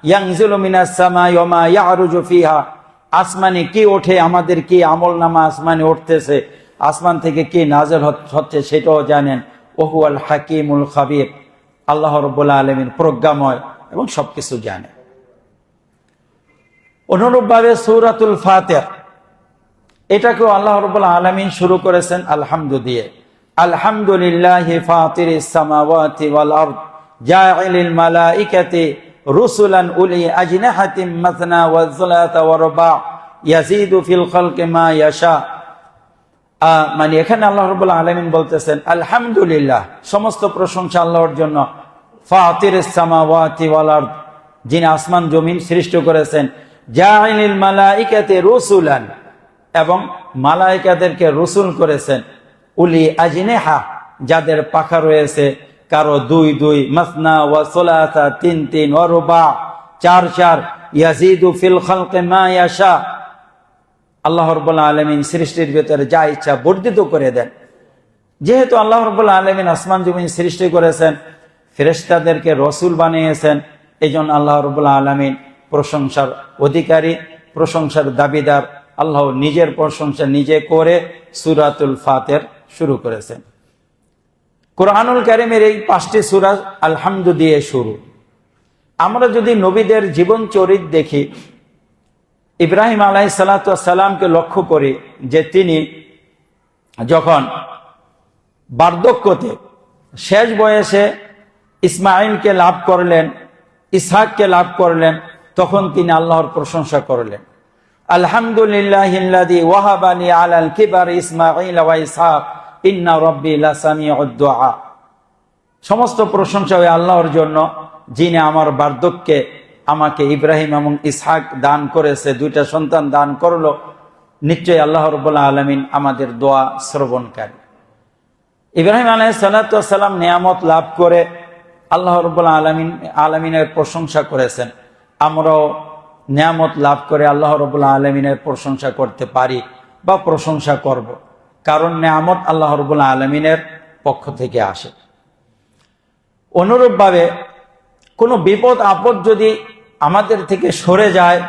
ইয়ানজিলু মিনাস সামাই ওয়া মা ইয়ারুজু ফিহা, আসমানে কি ওঠে, আমাদের কি আমলনামা আসমানে উঠতেছে, আসমান থেকে কি নাযিল হচ্ছে সেটাও জানেন। ওয়া হুয়াল হাকীমুল খাবীর, আল্লাহ রাব্বুল আলামিন প্রজ্ঞাময় এবং সবকিছু জানে। অনুরূপভাবে সূরাতুল ফাতিহা, এটাকেও আল্লাহ রাব্বুল আলামিন শুরু করেছেন আলহামদু দিয়ে, আলহামদুলিল্লাহি ফাতিরিস সামাওয়াতি ওয়াল আরদ জাইলিল মালাইকাতি রুসুলান উলি আজনিহাতিম মাসনা ওয়া যুলাতা ওয়া রুবা ইয়াজিদু ফিল খালকি মা ইয়াশা। মানে এখানে আল্লাহ রাব্বুল আলামিন বলতেছেন আলহামদুলিল্লাহ, সমস্ত প্রশংসা আল্লাহর জন্য, ফাতিরিস সামাওয়াতি ওয়াল আরদ, যিনি আসমান জমিন সৃষ্টি করেছেন, জাইলিল মালাইকাতি রুসুলান, এবং মালাইকাদেরকে রসুল করেছেন, উলি আজনিহা, যাদের পাখা রয়েছে, কারো 2 2, মাসনা ওয়া সুলাসা 3 3, ওয়া রুবা 4 4, ইয়াজিদু ফিল খালকি মা ইয়াশা। আল্লাহ রাব্বুল আলামিন সৃষ্টির ভিতরে যা ইচ্ছা বর্ধিত করে দেন। যেহেতু আল্লাহ রাব্বুল আলামিন আসমান জমিন সৃষ্টি করেছেন, ফেরেশতাদেরকে রসুল বানিয়েছেন, এই জন্য আল্লাহ রাব্বুল আলামিন প্রশংসার অধিকারী, প্রশংসার দাবিদার। আল্লাহ নিজের প্রশংসা নিজে করে সূরাতুল ফাতিহা শুরু করেছেন। কোরআনুল কারীমের এই 5টি সূরা আলহামদু দিয়ে শুরু। আমরা যদি নবীদের জীবন চরিত দেখি, ইব্রাহিম আলাইহিস সালাতু ওয়াস সালামকে লক্ষ্য করি যে তিনি যখন বার্ধক্যতে শেষ বয়সে ইসমাঈলকে লাভ করলেন, ইসহাককে লাভ করলেন, তখন তিনি আল্লাহর প্রশংসা করলেন। আলহামদুলিল্লাহিল্লাযী ওয়াহাবানি আলাল কিবারি ইসমাঈল ওয়া ইসহাক ইন্না রাব্বি লাসামিউদ দুআ। সমস্ত প্রশংসা ওই আল্লাহর জন্য, যিনি আমার বার্ধক্যে আমাকে ইব্রাহিম এবং ইসহাক দান করেছে, দুইটা সন্তান দান করলো। নিশ্চয়ই আল্লাহ রাব্বুল আলামিন আমাদের দোয়া শ্রবণকারী। ইব্রাহিম আলাইহিস সালাতু ওয়াস সালাম নিয়ামত লাভ করে আল্লাহ রাব্বুল আলামিনের প্রশংসা করেছেন। আমরাও নিয়ামত লাভ করে আল্লাহ রাব্বুল আলামিনের প্রশংসা করতে পারি বা প্রশংসা করব, কারণ নিয়ামত আল্লাহ রাব্বুল আলামিনের পক্ষ থেকে আসে। অনুরূপভাবে কোনো বিপদ আপদ যদি আমাদের থেকে সরে যায়,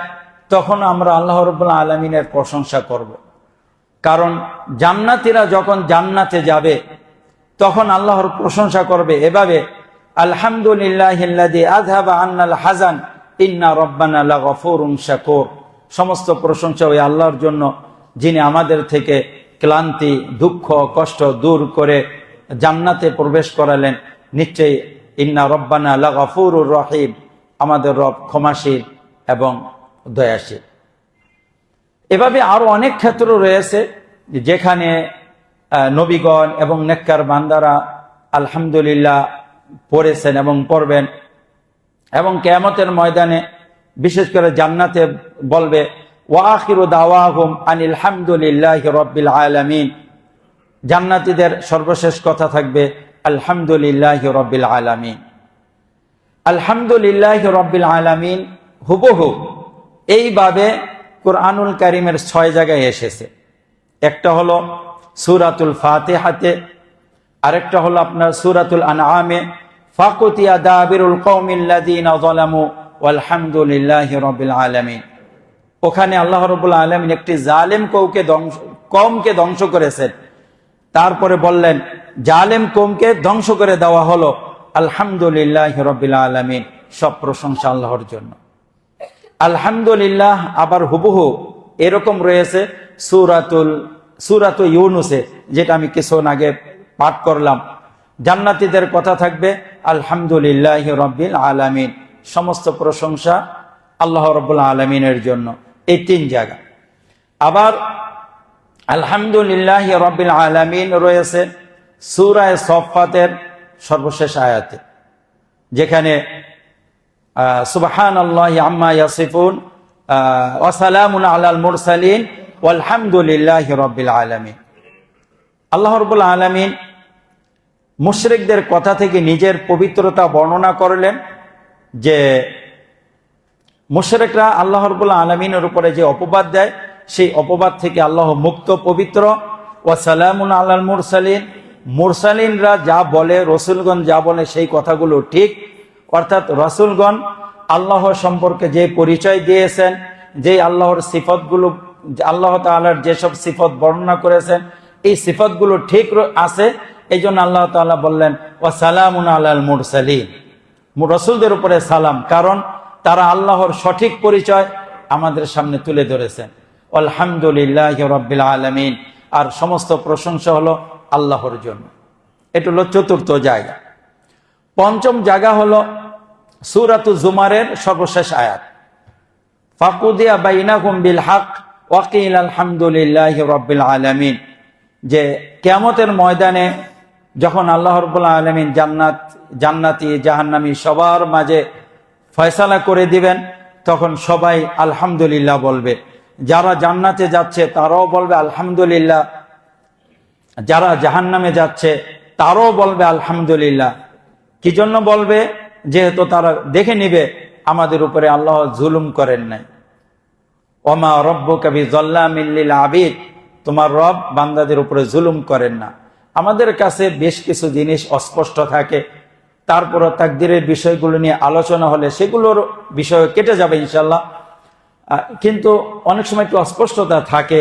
তখন আমরা আল্লাহ রাব্বুল আলামিনের প্রশংসা করব, কারণ জান্নাতীরা যখন জান্নাতে যাবে তখন আল্লাহর প্রশংসা করবে এভাবে, আলহামদুলিল্লাহিল্লাযী আযহাবা আন্নাল হাযান ইন্না রাব্বানা লাগফুরুন শাকুর। সমস্ত প্রশংসা ওই আল্লাহর জন্য, যিনি আমাদের থেকে ক্লান্তি, দুঃখ, কষ্ট দূর করে জান্নাতে প্রবেশ করালেন। নিশ্চয়ই ইন্না রাব্বানা লাগফুরুর রহিম, আমাদের রব ক্ষমাশীল এবং দয়াশীল। এভাবে আরো অনেক ক্ষেত্র রয়েছে যেখানে নবীগণ এবং নেককার বান্দারা আলহামদুলিল্লাহ পড়েছেন এবং পড়বেন, এবং কিয়ামতের ময়দানে বিশেষ করে জান্নাতে বলবে ওয়া আখিরু দাওয়াহুম আনিল হামদুলিল্লাহি রাব্বিল আলামিন। জান্নাতীদের সর্বশেষ কথা থাকবে আলহামদুলিল্লাহি রাব্বিল আলামিন। আলহামদুলিল্লাহি রাব্বিল আলামিন হুবহু এইভাবে কুরআনুল কারীমের 6 জায়গায় এসেছে। একটা হলো সূরাতুল ফাতিহাতে, আরেকটা হলো আপনার সূরাতুল আনআমে, ফাকুতিয়া দাবিরুল কওমিল্লাযীনা যালামু ওয়ালহামদুলিল্লাহি রাব্বিল আলামিন। ওখানে আল্লাহ রাব্বুল আলামিন একটি জালেম কওমকে ধ্বংস করেছেন, তারপরে বললেন জালেম কওমকে ধ্বংস করে দেওয়া হলো, আলহামদুলিল্লাহি রাব্বিল আলামিন। সব প্রশংসা আল্লাহর জন্য। আলহামদুলিল্লাহ আবার হুবহু এরকম রয়েছে সূরাতু ইউনুসে, যেটা আমি কিছুক্ষণ আগে পাঠ করলাম। জান্নাতীদের কথা থাকবে আলহামদুলিল্লাহি রাব্বিল আলামিন। সমস্ত প্রশংসা আল্লাহ রাব্বুল আলামিনের জন্য। এই 3 জায়গা। আবার আলহামদুলিল্লাহি রাব্বিল আলামিন রয়েছে সূরা সফফাতের সর্বশেষ আয়াতে, যেখানে সুবহানাল্লাহি আম্মা ইয়াসিফুন ওয়া সালামুন আলাল মুরসালিন ওয়ালহামদুলিল্লাহি রাব্বিল আলামিন। আল্লাহ রাব্বুল আলামিন মুশরিকদের কথা থেকে নিজের পবিত্রতা বর্ণনা করলেন, যে মুশরিকরা আল্লাহ রাব্বুল আলামিনের উপরে যে অপবাদ দেয়, সেই অপবাদ থেকে আল্লাহ মুক্ত, পবিত্র। ওয়া সালামুন আলাল মুরসালিন, মুরসালিনরা যা বলে, রসুলগণ যা বলে সেই কথাগুলো ঠিক, অর্থাৎ রসুলগণ আল্লাহ সম্পর্কে যে পরিচয় দিয়েছেন, যে আল্লাহর সিফতগুলো, আল্লাহ তাআলার যেসব সিফত বর্ণনা করেছেন, এই সিফতগুলো ঠিক আছে। এই জন্য আল্লাহ তাআলা বললেন ওয়া সালামুন আলাল মুরসালিন, রসুলদের উপরে সালাম, কারণ তারা আল্লাহর সঠিক পরিচয় আমাদের সামনে তুলে ধরেছেন। আলহামদুলিল্লাহি রাব্বিল আলামিন। আর সমস্ত প্রশংসা হলো আল্লাহর জন্য। এটা হলো 4র্থ জায়গা। 5ম জায়গা হলো সূরাতুজ জুমারের সর্বশেষ আয়াত, ফাকুদিয়া বাইনাকুম বিল হক ওয়া কিল আলহামদুলিল্লাহি রাব্বিল আলামিন। যে কিয়ামতের ময়দানে যখন আল্লাহ রাব্বুল আলামিন জান্নাতি জাহান্নামী সবার মাঝে ফয়সালা করে দিবেন, তখন সবাই আলহামদুলিল্লাহ বলবে। যারা জান্নাতে যাচ্ছে তারাও বলবে আলহামদুলিল্লাহ, যারা জাহান্নামে যাচ্ছে তারাও বলবে আলহামদুলিল্লাহ। কি জন্য বলবে? যেহেতু তারা দেখে নিবে আমাদের উপরে আল্লাহ জুলুম করেন নাই। ওমা রব্বুকা বিযাল্লামিল লিল আবিদ, তোমার রব বান্দাদের উপরে জুলুম করেন না। আমাদের কাছে বেশ কিছু জিনিস অস্পষ্ট থাকে, তারপরও তাকদীরের বিষয়গুলো নিয়ে আলোচনা হলে সেগুলোর বিষয় কেটে যাবে ইনশাল্লাহ। কিন্তু অনেক সময় একটু অস্পষ্টতা থাকে,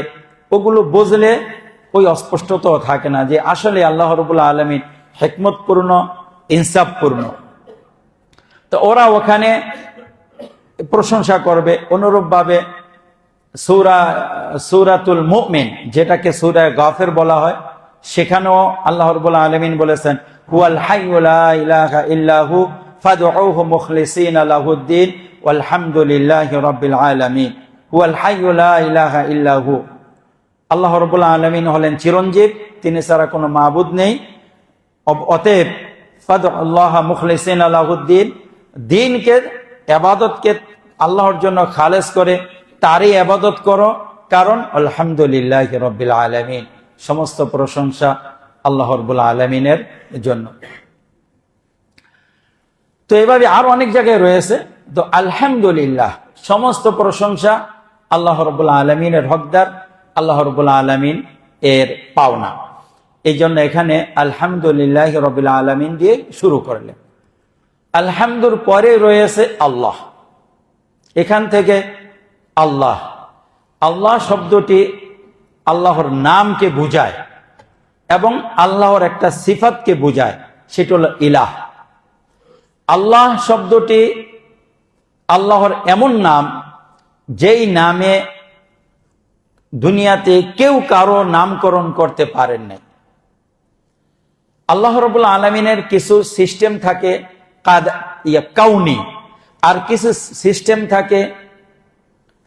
ওগুলো বুঝলে ওই অস্পষ্টতাও থাকে না, যে আসলে আল্লাহ রাব্বুল আলামিন হিকমতপূর্ণ, ইনসাফপূর্ণ। তো ওরা ওখানে প্রশংসা করবে। অনুরূপভাবে সূরাতুল মুমিন, যেটাকে সূরা গাফির বলা হয়, সেখানেও আল্লাহ রাব্বুল আলামিন বলেছেন হুয়াল হাইয়্যু লা ইলাহা ইল্লা হু ফাদউহু মুখলিসিনা লাহুদ্দিন ওয়ালহামদুলিল্লাহি রাব্বিল আলামিন। হুয়াল হাইয়্যু লা ইলাহা ইল্লা হু, আল্লাহ রাব্বুল আলামিন হলেন চিরঞ্জীব, তিনি ছাড়া কোনো মাবুদ নেই। অতএব ফাদউল্লাহ মুখলিসিনা লাহুদ্দিন, দ্বীনকে, ইবাদতকে আল্লাহর জন্য খালেস করে তারই ইবাদত করো, কারণ আলহামদুলিল্লাহি রাব্বিল আলামিন, সমস্ত প্রশংসা আল্লাহ রাব্বুল আলামিনের জন্য। তো এভাবে আর অনেক জায়গায় রয়েছে। তো আলহামদুলিল্লাহ, সমস্ত প্রশংসা আল্লাহ রাব্বুল আলামিনের হকদার, আল্লাহ রাব্বুল আলামিন এর পাওনা। এই জন্য এখানে আলহামদুলিল্লাহি রাব্বিল আলামিন দিয়ে শুরু করলেন। আলহামদুর পরে রয়েছে আল্লাহ। এখান থেকে আল্লাহ, আল্লাহ শব্দটি আল্লাহর নামকে বুঝায় এবং আল্লাহর একটা সিফাতকে বুঝায়, সেটা হলো ইলাহ। আল্লাহ শব্দটি আল্লাহর এমন নাম যেই নামে দুনিয়াতে কেউ কারো নামকরণ করতে পারেন নাই। আল্লাহ রাব্বুল আলামিনের কিছু সিস্টেম থাকে কাউনি, আর কিছু সিস্টেম থাকে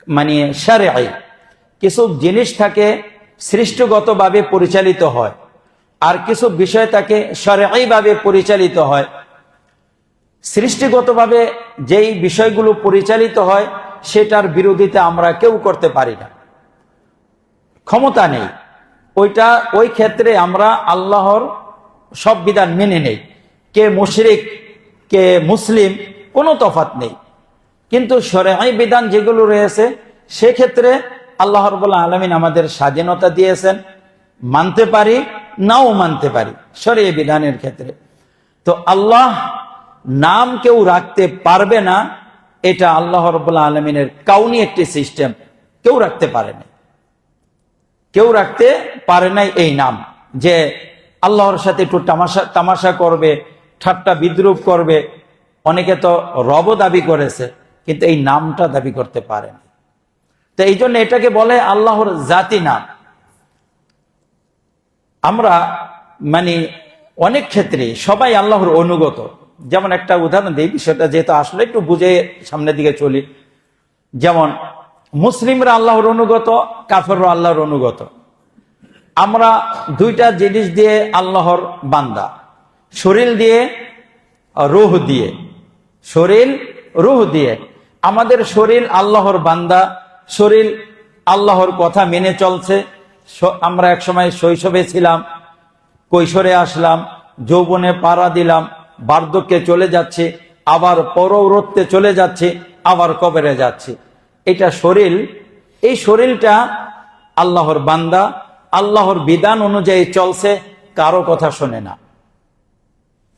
মানে শারঈ, কিছু জিনিস থাকে সৃষ্টিগতভাবে পরিচালিত হয়, আর কিছু বিষয় থাকে শরঈভাবে পরিচালিত হয়। সৃষ্টিগতভাবে যেই বিষয়গুলো পরিচালিত হয় সেটার বিরোধিতা আমরা কেউ করতে পারি না, ক্ষমতা নেই। ওই ক্ষেত্রে আমরা আল্লাহর সব বিধান মেনে নেই। কে মুশরিক কে মুসলিম কোনো তফাৎ নেই। কিন্তু শরঈ বিধান যেগুলো রয়েছে সেক্ষেত্রে আল্লাহ রাব্বুল আলামিন আমাদের স্বাধীনতা দিয়েছেন, মানতে পারি নাও মানতে পারি শরঈ বিধানের ক্ষেত্রে। তো আল্লাহ নাম কেউ রাখতে পারবে না, এটা আল্লাহ রাব্বুল আলামিনের কাউনি একটি সিস্টেম, কেউ রাখতে পারে না, কেউ রাখতে পারে নাই এই নাম, যে আল্লাহর সাথে একটু তামাশা করবে, ঠাট্টা বিদ্রুপ করবে। অনেকে তো রব দাবি করেছে, কিন্তু এই নামটা দাবি করতে পারে না। তো এই জন্য এটাকে বলে আল্লাহর জাতি নাম। আমরা মানে অনেক ক্ষেত্রে সবাই আল্লাহর অনুগত। যেমন একটা উদাহরণ দিই, বিষয়টা যেহেতু আসলে একটু বুঝে সামনের দিকে চলি। যেমন মুসলিমরা আল্লাহর অনুগত, কাফেররা আল্লাহর অনুগত। আমরা দুইটা জিনিস দিয়ে আল্লাহর বান্দা, শরীর দিয়ে রূহ দিয়ে, শরীর রূহ দিয়ে। আমাদের শরীর আল্লাহর বান্দা, শরীর আল্লাহর কথা মেনে চলছে। আমরা একসময় শৈশবে ছিলাম, কৈশোরে আসলাম, যৌবনে পাড়া দিলাম, বার্ধক্যে চলে যাচ্ছে, আবার পরৌরত্বে চলে যাচ্ছে, আবার কবরে যাচ্ছে। এটা শরীর। এই শরীরটা আল্লাহর বান্দা, আল্লাহর বিধান অনুযায়ী চলছে, কারো কথা শোনে না,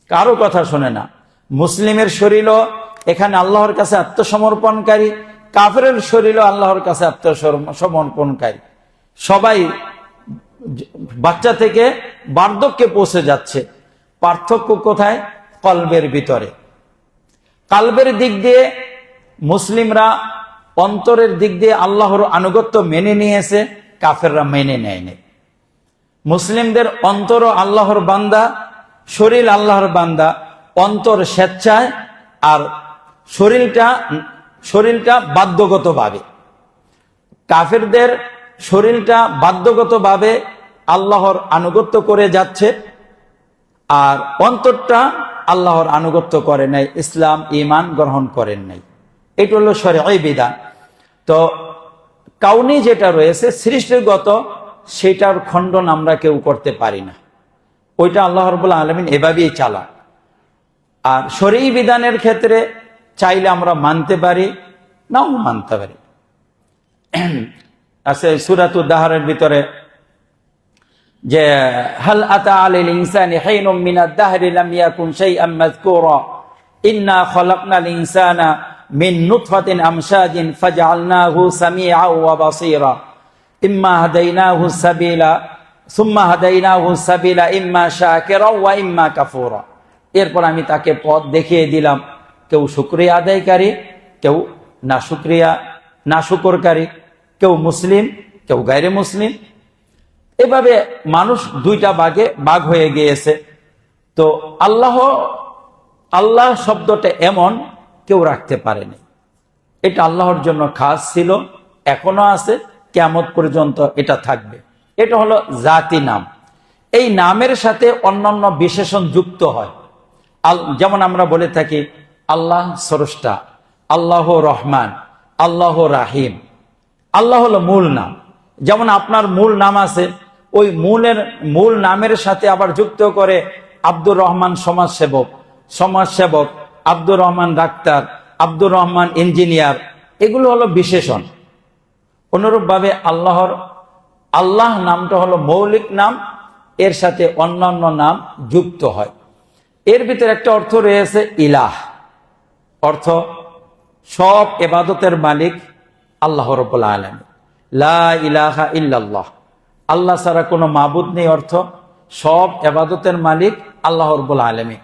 কারো কথা শোনে না। মুসলিমের শরীরও এখানে আল্লাহর কাছে আত্মসমর্পণকারী, কাফেরের শরীরও আল্লাহর কাছে আত্মসমর্পণকারী। সবাই বাচ্চা থেকে বার্ধক্যে পৌঁছে যাচ্ছে। পার্থক্য কোথায়? কলবের ভিতরে। কালবের দিক দিয়ে মুসলিমরা, অন্তরের দিক দিয়ে আল্লাহর আনুগত্য মেনে নিয়েছে, কাফেররা মেনে নেয়নি। মুসলিমদের অন্তর আল্লাহর বান্দা, শরীর আল্লাহর বান্দা, অন্তর স্বেচ্ছায়, আর শরীরটা বাধ্যগতভাবে। কাফেরদের শরীরটা বাধ্যগতভাবে আল্লাহর আনুগত্য করে যাচ্ছে, আর অন্তরটা আল্লাহর আনুগত্য করে নাই, ইসলাম ঈমান গ্রহণ করেন নাই। এটা হলো শরঈ বিধান। তো কাউনি যেটা রয়েছে সৃষ্টিগত, সেটার খণ্ডন আমরা কেউ করতে পারি না। ওইটা আল্লাহ রাব্বুল আলামিন এভাবেই চালান। আর শরঈ বিধানের ক্ষেত্রে চাইলে আমরা মানতে পারি, নাও মানতে পারি। আছে সূরাতুদ দাহরের ভিতরে যে হাল আতা আলাল ইনসানি হিনুম মিনাদ দাহরি লাম ইয়াকুন শাইআম মাযকুরা ইন্না খালাকনাল ইনসানা মিন নুতফাতিন আমশাজিন ফাজআলনাহু সামিআন ওয়া বাসীরা ইম্মা হাদাইনাহু সাবিলা সুম্মা হাদাইনাহু সাবিলা ইম্মা শাকিরা ওয়া ইম্মা কাফুরা। এরপর আমি তাকে পথ দেখিয়ে দিলাম, কেউ শুকরিয়া আদায়কারী, কেউ নাশুকরকারী, কেউ মুসলিম, কেউ গায়রে মুসলিম। এভাবে মানুষ দুইটা ভাগে ভাগ হয়ে গিয়েছে। তো আল্লাহ শব্দটা এমন কেউ রাখতে পারেনি। এটা আল্লাহর জন্য খাস ছিল, এখনো আছে, কিয়ামত পর্যন্ত এটা থাকবে। এটা হলো জাতি নাম। এই নামের সাথে অন্যান্য বিশেষণ যুক্ত হয়। যেমন আমরা বলে থাকি আল্লাহ স্রষ্টা, আল্লাহ রহমান, আল্লাহ রাহিম। আল্লাহ হলো মূল নাম। যেমন আপনার মূল নাম আছে, ওই মূল নামের সাথে আবার যুক্ত করে আব্দুর রহমান সমাজসেবক, আব্দুর রহমান ডাক্তার, আব্দুর রহমান ইঞ্জিনিয়ার, এগুলো হলো বিশেষণ। অনুরূপভাবে আল্লাহ নামটা হলো মৌলিক নাম, এর সাথে অন্যান্য নাম যুক্ত হয়। এর ভিতরে একটা অর্থ রয়েছে ইলাহ, অর্থ সব ইবাদতের মালিক আল্লাহ রাব্বুল আলামিন। লা ইলাহা ইল্লাল্লাহ, আল্লাহ ছাড়া কোনো মাবুদ নেই, অর্থ সব ইবাদতের মালিক আল্লাহ রাব্বুল আলামিন।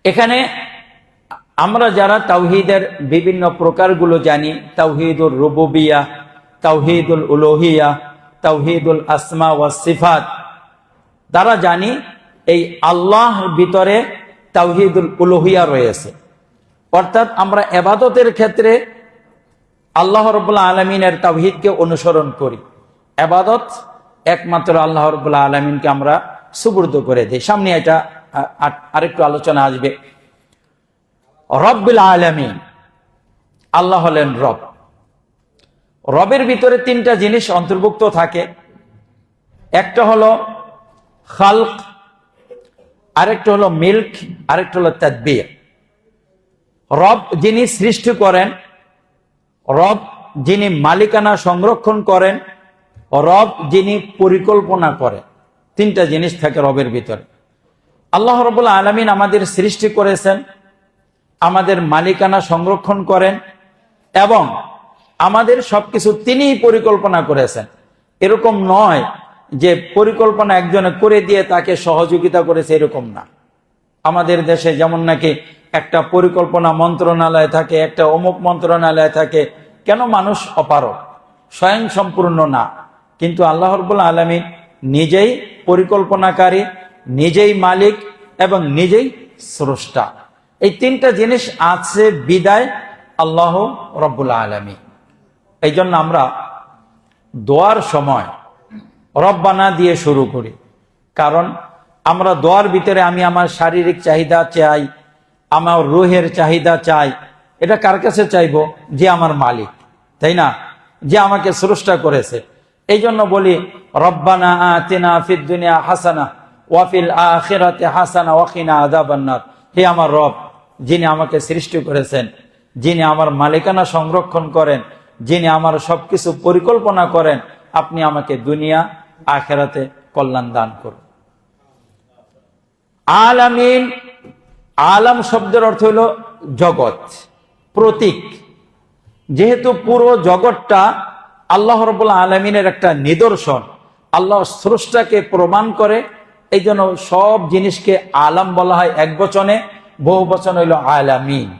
এখানে আমরা যারা তাওহীদের বিভিন্ন প্রকারগুলো জানি, তাওহীদুর রুবুবিয়্যাহ, তাওহীদুল উলুহিয়্যাহ, তাওহীদুল আসমা ওয়াস সিফাত, তারা জানি এই আল্লাহর ভিতরে তাওহীদুল উলুহিয়্যাহ রয়েছে। অর্থাৎ আমরা ইবাদতের ক্ষেত্রে আল্লাহ রাব্বুল আলামিনের তাওহীদকে অনুসরণ করি। ইবাদত একমাত্র আল্লাহ রাব্বুল আলামিনকে আমরা সুবুর্দ করে দিই। সামনে এটা আরেকটু আলোচনা আসবে। রব্বুল আলামিন, আল্লাহ হলেন রব। রবের ভিতরে তিনটা জিনিস অন্তর্ভুক্ত থাকে। একটা হলো খালক, আরেকটা হলো মিল্ক, আরেকটা হলো তাদবীর। রব যিনি সৃষ্টি করেন, রব যিনি মালিকানা সংরক্ষণ করেন, রব যিনি পরিকল্পনা করেন। তিনটা জিনিস থাকে রবের ভিতরে। আল্লাহ রাব্বুল আলামিন আমাদের সৃষ্টি করেছেন, আমাদের মালিকানা সংরক্ষণ করেন এবং আমাদের সবকিছু তিনিই পরিকল্পনা করেছেন। এরকম নয় যে পরিকল্পনা একজনে করে দিয়ে তাকে সহযোগিতা করেছে, এরকম না। আমাদের দেশে যেমন নাকি একটা পরিকল্পনা মন্ত্রণালয় থাকে, একটা অমুক মন্ত্রণালয় থাকে, কেন মানুষ অপারগ, স্বয়ং সম্পূর্ণ না। কিন্তু আল্লাহ রাব্বুল আলামিন নিজেই পরিকল্পনাকারী, নিজেই মালিক এবং নিজেই স্রষ্টা। এই তিনটা জিনিস আছে বিদায় আল্লাহ রাব্বুল আলামিন। এই জন্য আমরা দোয়ার সময় রব্বানা দিয়ে শুরু করি, কারণ আমরা দোয়ার ভিতরে আমি আমার শারীরিক চাহিদা চাই, আমার রুহের চাহিদা চাই। এটা কার কাছে চাইবো? যে আমার মালিক, তাই না? যে আমাকে স্রষ্টা করেছে। এই জন্য বলি রব্বানা আতিনা ফিদ দুনিয়া হাসানা ওয়া ফিল আখিরাতি হাসানা ওয়া কিনা আযাবান্নার। হে আমার রব, যিনি আমাকে সৃষ্টি করেছেন, যিনি আমার মালিকানা সংরক্ষণ করেন, যিনি আমার সবকিছু পরিকল্পনা করেন, আপনি আমাকে দুনিয়া আখিরাতে কল্যাণ দান করুন। আলামিন, আলাম শব্দের অর্থ হলো জগৎ, প্রতীক। যেহেতু পুরো জগৎটা আল্লাহ রাব্বুল আলামিনের একটা নিদর্শন, আল্লাহ স্রষ্টাকে প্রমাণ করে, এই জন্য সব জিনিসকে আলাম বলা হয় এক বচনে, বহু বচন হইল আলামিন।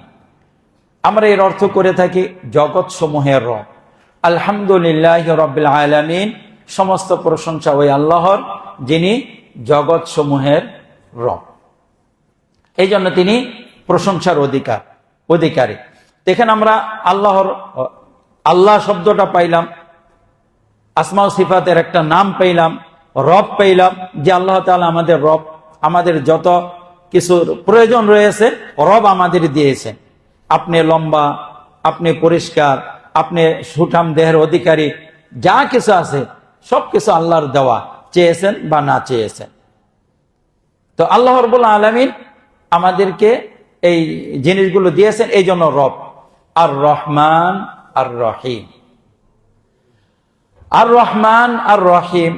আমরা এর অর্থ করে থাকি জগৎ সমূহের রব। আলহামদুলিল্লাহ রাব্বিল আলামিন, সমস্ত প্রশংসা ওই আল্লাহর যিনি জগৎ সমূহের রব। এই জন্য তিনি প্রশংসার অধিকারী। দেখেন আমরা আল্লাহ শব্দটা পাইলাম, আসমা ও সিফাতের একটা নাম পাইলাম, রব পাইলাম, যে আল্লাহ তাআলা আমাদের রব। আমাদের যত কিছুর প্রয়োজন রয়েছে রব আমাদের দিয়েছেন। আপনি লম্বা, আপনি পরিষ্কার, আপনি সুঠাম দেহের অধিকারী, যা কিছু আছে সবকিছু আল্লাহর দেওয়া, চেয়েছেন বা না চেয়েছেন। তো আল্লাহ রাব্বুল আলামিন আমাদেরকে এই জিনিসগুলো দিয়েছেন, এই জন্য রব। আর রহমান আর রহিম, আর রহমান আর রহিম,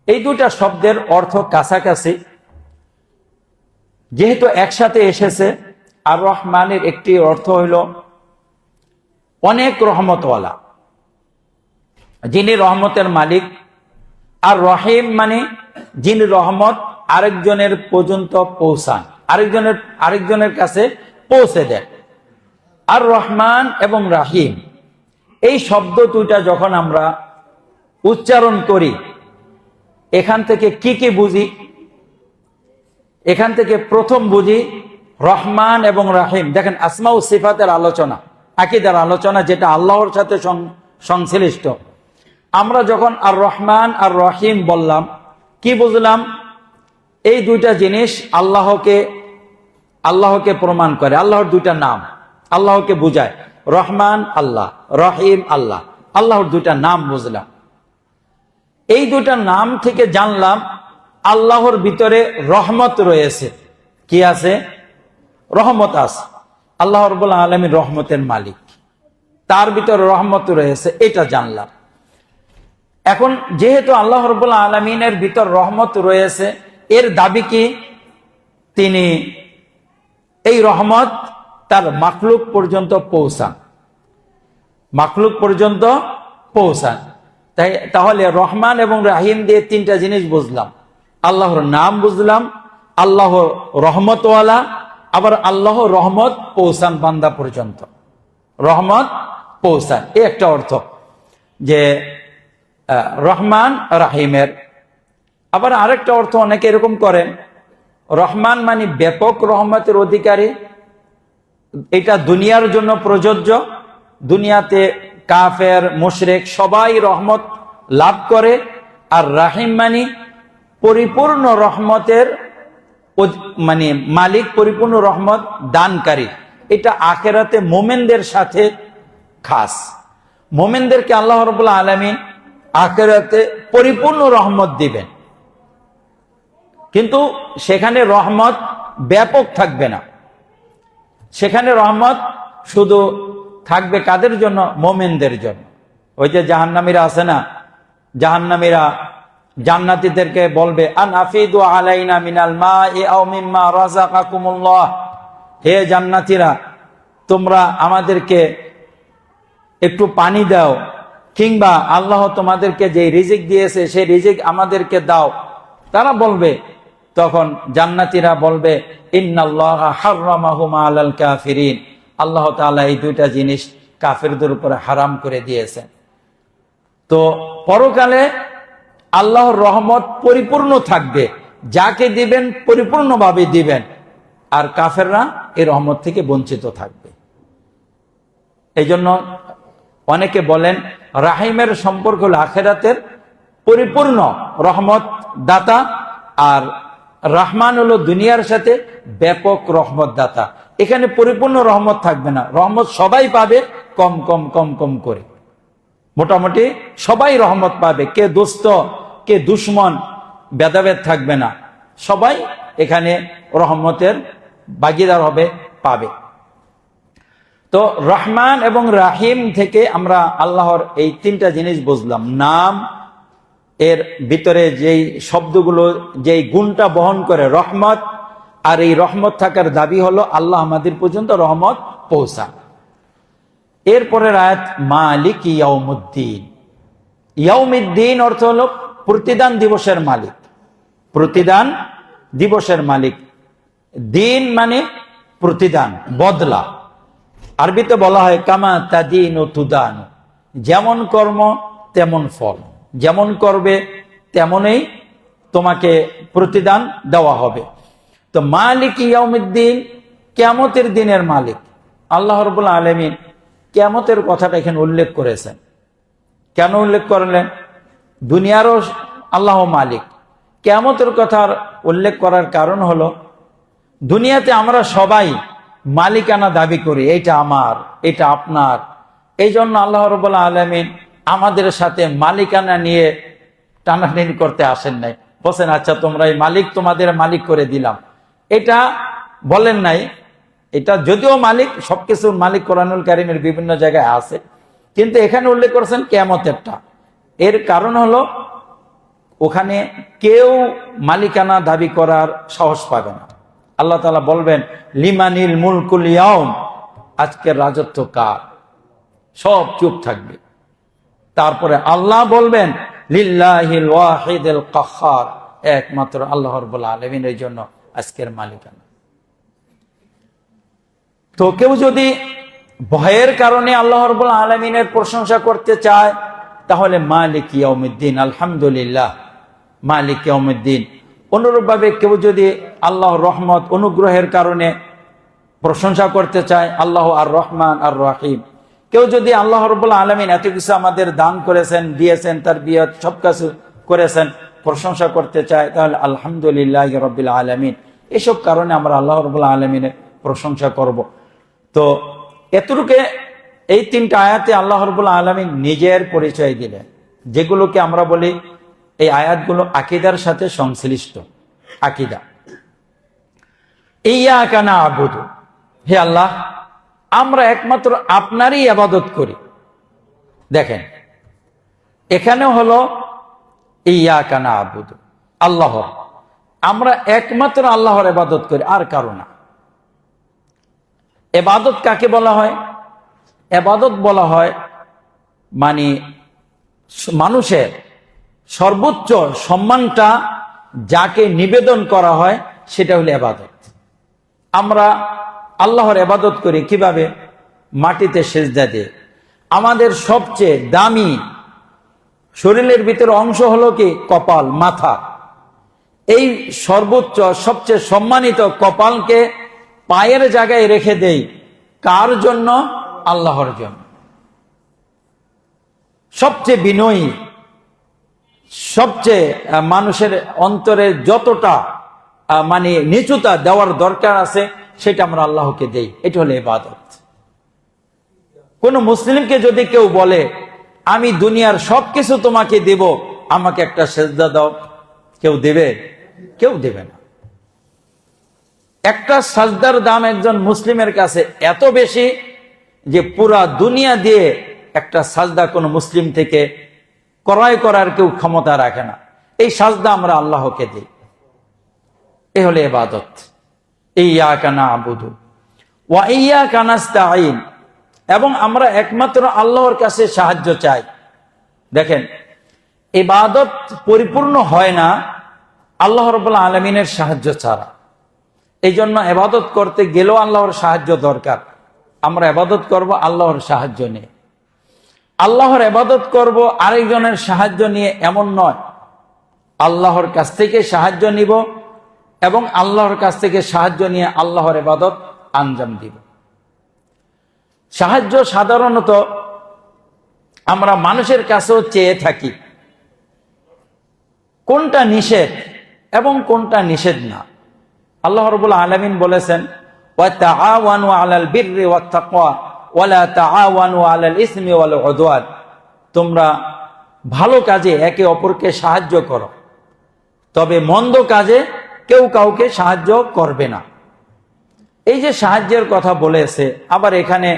এই দুটা শব্দের অর্থ কাছাকাছি, যেহেতু একসাথে এসেছে। আর রহমানের একটি অর্থ হইল অনেক রহমতওয়ালা, যিনি রহমতের মালিক। আর রহিম মানে যিনি রহমত আরেকজনের পর্যন্ত পৌঁছান, আরেকজনের কাছে পৌঁছে দেন। আর রহমান এবং রাহিম, এই শব্দ দুইটা যখন আমরা উচ্চারণ করি, এখান থেকে কি কি বুঝি? এখান থেকে প্রথম বুঝি রহমান এবং রাহিম। দেখেন, আসমা ও সিফাতের আলোচনা, আকীদার আলোচনা, যেটা আল্লাহর সাথে সংশ্লিষ্ট। আমরা যখন আর রহমান আর রহিম বললাম, কি বুঝলাম? এই দুইটা জিনিস আল্লাহকে প্রমাণ করে, আল্লাহর দুইটা নাম আল্লাহকে বুঝায়। রহমান আল্লাহ, রহিম আল্লাহ, আল্লাহর দুইটা নাম বুঝলাম। এই দুইটা নাম থেকে জানলাম আল্লাহর ভিতরে রহমত রয়েছে। কি আছে? রহমত আছে। আল্লাহ রাব্বুল আলামিন রহমতের মালিক, তার ভিতরে রহমত রয়েছে, এটা জানলাম। এখন যেহেতু আল্লাহ রাব্বুল আলামিনের ভিতর রহমত রয়েছে, এর দাবি কি? তিনি এই রহমত তার মাখলুক পর্যন্ত পৌঁছান, মাখলুক পর্যন্ত পৌঁছান। তাহলে রহমান এবং রাহিম দিয়ে তিনটা জিনিস বুঝলাম। আল্লাহর নাম বুঝলাম, আল্লাহ রহমতওয়ালা, আবার আল্লাহ রহমত পৌঁছান বান্দা পর্যন্ত, রহমত পৌঁছান। এই একটা অর্থ যে রহমান রাহিমের। আবার আরেকটা অর্থ অনেকে এরকম করেন, রহমান মানে ব্যাপক রহমতের অধিকারী, এটা দুনিয়ার জন্য প্রযোজ্য, দুনিয়াতে কাফের মুশরিক সবাই রহমত লাভ করে। আর রাহিম মানে পরিপূর্ণ রহমতের মানে মালিক, পরিপূর্ণ রহমত দানকারী। এটা আখিরাতে মোমেনদের সাথে খাস। মোমেনদেরকে আল্লাহ রাব্বুল আলামিন আখিরাতে পরিপূর্ণ রহমত দিবেন, কিন্তু সেখানে রহমত ব্যাপক থাকবে না। সেখানে রহমত শুধু থাকবে কাদের জন্য? মোমেনদের জন্য। ওই যে জাহান্নামীরা আছে না, জাহান্নামীরা জান্নাতীদেরকে বলবে, আন আফিদু আলাইনা মিনাল মাই আও মিম্মা রাযাকাকুমুল্লাহ, হে জান্নাতীরা, তোমরা আমাদেরকে একটু পানি দাও, কিংবা আল্লাহ তোমাদেরকে যে রিজিক দিয়েছে সেই রিজিক আমাদেরকে দাও। তারা বলবে, তখন জান্নাতীরা বলবে, ইন্নাল্লাহা হাররামাহুমা আলাল কাফিরিন, আল্লাহ তাআলা এই দুইটা জিনিস কাফেরদের উপরে হারাম করে দিয়েছেন। তো পরকালে আল্লাহর রহমত পরিপূর্ণ থাকবে, যাকে দিবেন পরিপূর্ণভাবে দিবেন, আর কাফেররা এই রহমত থেকে বঞ্চিত থাকবে। এই জন্য অনেকে বলেন রাহিমের সম্পর্ক হল আখিরাতের পরিপূর্ণ রহমত দাতা, আর রহমান হলো দুনিয়ার সাথে ব্যাপক রহমত দাতা। এখানে পরিপূর্ণ রহমত থাকবে না, রহমত সবাই পাবে কম কম কম কম করে, মোটামুটি সবাই রহমত পাবে। কে দোস্ত কে দুশ্মন ভেদাভেদ থাকবে না, সবাই এখানে রহমতের ভাগীদার হবে, পাবে। তো রহমান এবং রাহিম থেকে আমরা আল্লাহর এই তিনটা জিনিস বুঝলাম। নাম, এর ভিতরে যেই শব্দগুলো, যেই গুণটা বহন করে রহমত, আর এই রহমত থাকার দাবি হলো আল্লাহ আমাদের পর্যন্ত রহমত পৌঁছান। এরপরের আয়াত মালিক ইয়াউমুদ্দিন। ইয়াউমুদ্দিন অর্থ হলো প্রতিদান দিবসের মালিক, প্রতিদান দিবসের মালিক। দিন মানে প্রতিদান, বদলা। আরবিতে বলা হয় কামা তাদিনু তুদানু, যেমন কর্ম তেমন ফল, যেমন করবে তেমনই তোমাকে প্রতিদান দেওয়া হবে। তো মালিক ইয়াউমুদ্দিন, কিয়ামতের দিনের মালিক। আল্লাহ রাব্বুল আলামিন কিয়ামতের কথাটা এখানে উল্লেখ করেছেন। কেন উল্লেখ করলেন? দুনিয়ারও আল্লাহ মালিক, কিয়ামতের কথার উল্লেখ করার কারণ হলো দুনিয়াতে আমরা সবাই মালিকানা দাবি করি, এটা আমার, এটা আপনার। এই জন্য আল্লাহ রাব্বুল আলামিন আমাদের সাথে মালিকানা নিয়ে টানাটানি করতে আসেন নাই। বলছেন আচ্ছা তোমরা এই মালিক, তোমাদের মালিক করে দিলাম, এটা বলেন নাই। এটা যদিও মালিক, সবকিছুর মালিক কোরআনুল কারীমের বিভিন্ন জায়গায় আছে, কিন্তু এখানে উল্লেখ করেছেন কিয়ামতেরটা। এর কারণ হলো ওখানে কেউ মালিকানা দাবি করার সাহস পাবে না। আল্লাহ তাআলা বলবেন লিমানিল মুলকুল ইয়াউম, আজকের রাজত্ব কার? সব চুপ থাকবে। তারপরে আল্লাহ বলবেন লিল্লাহিল ওয়াহিদিল কাহ্হার, একমাত্র আল্লাহ রাব্বুল আলামিনের জন্য আজকের মালিকানা। তো কেউ যদি ভয়ের কারণে আল্লাহ রাব্বুল আলামিনের প্রশংসা করতে চায়, তাহলে মালিক ইয়াউমিদ্দিন, আলহামদুলিল্লাহ, মালিক ইয়াউমিদ্দিন, অনুরূপভাবে কেউ যদি আল্লাহর রহমত অনুগ্রহের কারণে প্রশংসা করতে চায়, আল্লাহ আর রহমান আর রহিম। কেউ যদি আল্লাহ রাব্বুল আলামিন এত কিছু আমাদের দান করেছেন, দিয়েছেন, তার বিয়ত সব কিছু করেছেন, প্রশংসা করতে চায়, তাহলে আলহামদুলিল্লাহ রাব্বিল আলামিন, এসব কারণে আমরা আল্লাহ রাব্বুল আলামিনের প্রশংসা করব। তো এতটুকু এই তিনটা আয়াতে আল্লাহ রাব্বুল আলামিন নিজের পরিচয় দিলেন, যেগুলোকে আমরা বলি এই আয়াতগুলো আকীদার সাথে সংশ্লিষ্ট। আকীদা, ইয়্যাকা না'বুদু, হে আল্লাহ আমরা একমাত্র আপনারই ইবাদত করি। দেখেন এখানে হলো ইয়্যাকা না'বুদু, আল্লাহ, আমরা একমাত্র আল্লাহর ইবাদত করি, আর কারো না। ইবাদত কাকে বলা হয়? ইবাদত বলা হয় মানে মানুষের সর্বোচ্চ সম্মানটা যাকে নিবেদন করা হয় সেটা হলো ইবাদত। আমরা আল্লাহর ইবাদত করি কিভাবে? মাটিতে সিজদা দিয়ে। আমাদের সবচেয়ে দামি শরীরের ভিতরে অংশ হলো কি? কপাল, মাথা। এই সর্বোচ্চ সবচেয়ে সম্মানিত কপালকে পায়ের জায়গায় রেখে দেই কার জন্য? আল্লাহর জন্য। সবচেয়ে বিনয়ী, সবচেয়ে মানুষের অন্তরে যতটা মানে নিচুতা দেওয়ার দরকার আছে সেটা আমরা আল্লাহকে দেই। এটা হলো ইবাদত। কোন মুসলিমকে যদি কেউ বলে আমি দুনিয়ার সবকিছু তোমাকে দেব, আমাকে একটা সেজদা দাও, কেউ দেবে? কেউ দেবে না। একটা সাজদার দাম একজন মুসলিমের কাছে এত বেশি যে পুরা দুনিয়া দিয়ে একটা সাজদা কোন মুসলিম থেকে ক্রয় করার কেউ ক্ষমতা রাখে না। এই সাজদা আমরা আল্লাহকে দিই, এ হলো ইবাদত। ইয়্যাকা না'বুদু ওয়া ইয়্যাকা নাস্তাঈন, এবং আমরা একমাত্র আল্লাহর কাছে সাহায্য চাই। দেখেন ইবাদত পরিপূর্ণ হয় না আল্লাহ রাব্বুল আলামিনের সাহায্য ছাড়া। এই জন্য ইবাদত করতে গেলেও আল্লাহর সাহায্য দরকার। আমরা ইবাদত করব আল্লাহর সাহায্য নিয়ে। আল্লাহর ইবাদত করব আরেকজনের সাহায্য নিয়ে এমন নয়। আল্লাহর কাছ থেকে সাহায্য নিব এবং আল্লাহর কাছ থেকে সাহায্য নিয়ে আল্লাহর ইবাদত আঞ্জাম দিব। সাহায্য সাধারণত আমরা মানুষের কাছেও চেয়ে থাকি। কোনটা নিষেধ এবং কোনটা নিষেধ না? আল্লাহ রাব্বুল আলামিন বলেছেন, ওয়া তাআওয়ানু আলাল বিররি ওয়াত তাকওয়া ওয়া লা তাআওয়ানু আলাল ইসমি ওয়াল উদওয়ান, তোমরা ভালো কাজে একে অপরকে সাহায্য করো, তবে মন্দ কাজে কেউ কাউকে সাহায্য করবে না। এই যে সাহায্যের কথা বলেছে, আবার এখানে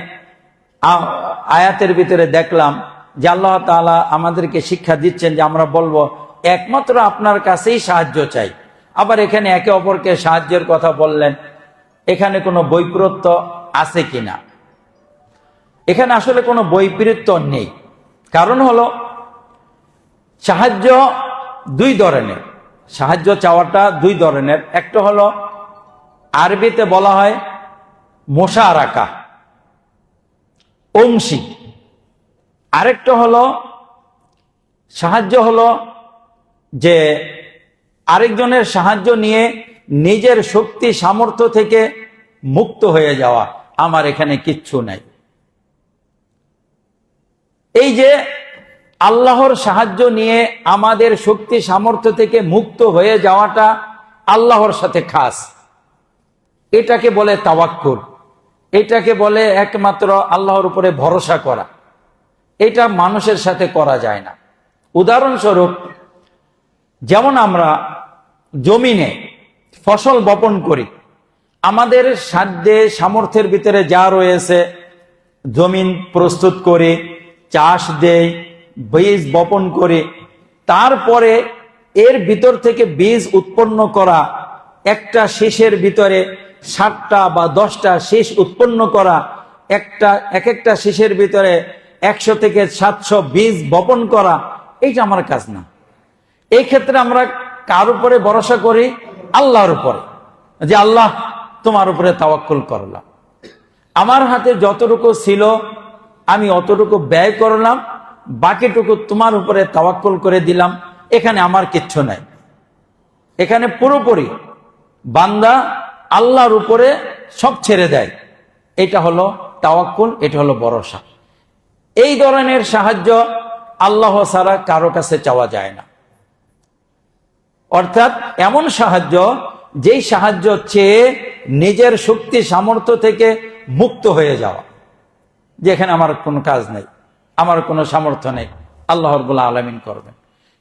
আয়াতের ভিতরে দেখলাম যে আল্লাহ তাআলা আমাদেরকে শিক্ষা দিচ্ছেন যে আমরা বলবো একমাত্র আপনার কাছেই সাহায্য চাই। আবার এখানে একে অপরকে সাহায্যের কথা বললেন, এখানে কোনো বৈপরীত্য আছে কিনা? এখানে আসলে কোনো বৈপরীত্য নেই। কারণ হলো সাহায্য দুই ধরনের, সাহায্য চাওয়াটা দুই ধরনের। একটা হলো আরবিতে বলা হয় মুশারাকা, অংশী। আরেকটা হলো সাহায্য হলো যে আরেকজনের সাহায্য নিয়ে নিজের শক্তি সামর্থ্য থেকে মুক্ত হয়ে যাওয়া, আমার এখানে কিচ্ছু নাই। এই যে আল্লাহর সাহায্য নিয়ে আমাদের শক্তি সামর্থ্য থেকে মুক্ত হয়ে যাওয়াটা আল্লাহর সাথে খাস। এটাকে বলে তাওয়াক্কুল, এটাকে বলে একমাত্র আল্লাহর উপরে ভরসা করা। এটা মানুষের সাথে করা যায় না। উদাহরণস্বরূপ, যেমন আমরা জমিনে ফসল বপন করি, আমাদের সাধ্যে সামর্থ্যের ভিতরে যা রয়েছে জমিন প্রস্তুত করে চাষ দেই, বীজ বপন করে, তারপরে এর ভিতর থেকে বীজ উৎপন্ন করা, একটা শীষের ভিতরে 7টা বা 10টা শীষ উৎপন্ন করা, এক একটা শীষের ভিতরে 100 থেকে 700 বীজ বপন করা, এইটা আমার কাজ না। এই ক্ষেত্রে আমরা কার উপরে ভরসা করি? আল্লাহর উপরে, যে আল্লাহ তোমার উপরে তাওয়াক্কুল করলাম, আমার হাতে যতটুকু ছিল আমি অতটুকু ব্যয় করলাম, বাকিটুকু তোমার উপরে তাওয়াক্কুল করে দিলাম, এখানে আমার কিচ্ছু নাই। এখানে পুরোপুরি বান্দা আল্লাহর উপরে সব ছেড়ে দেয়। এটা হলো তাওয়াক্কুল, এটা হলো ভরসা। এই ধরনের সাহায্য আল্লাহ ছাড়া কারো কাছে চাওয়া যায় না। অর্থাৎ এমন সাহায্য, যেই সাহায্য চেয়ে নিজের শক্তি সামর্থ্য থেকে মুক্ত হয়ে যাওয়া, যেখানে আমার কোনো কাজ নেই, আমার কোনো সামর্থ্য নেই, আল্লাহ রাব্বুল আলামিন করবেন।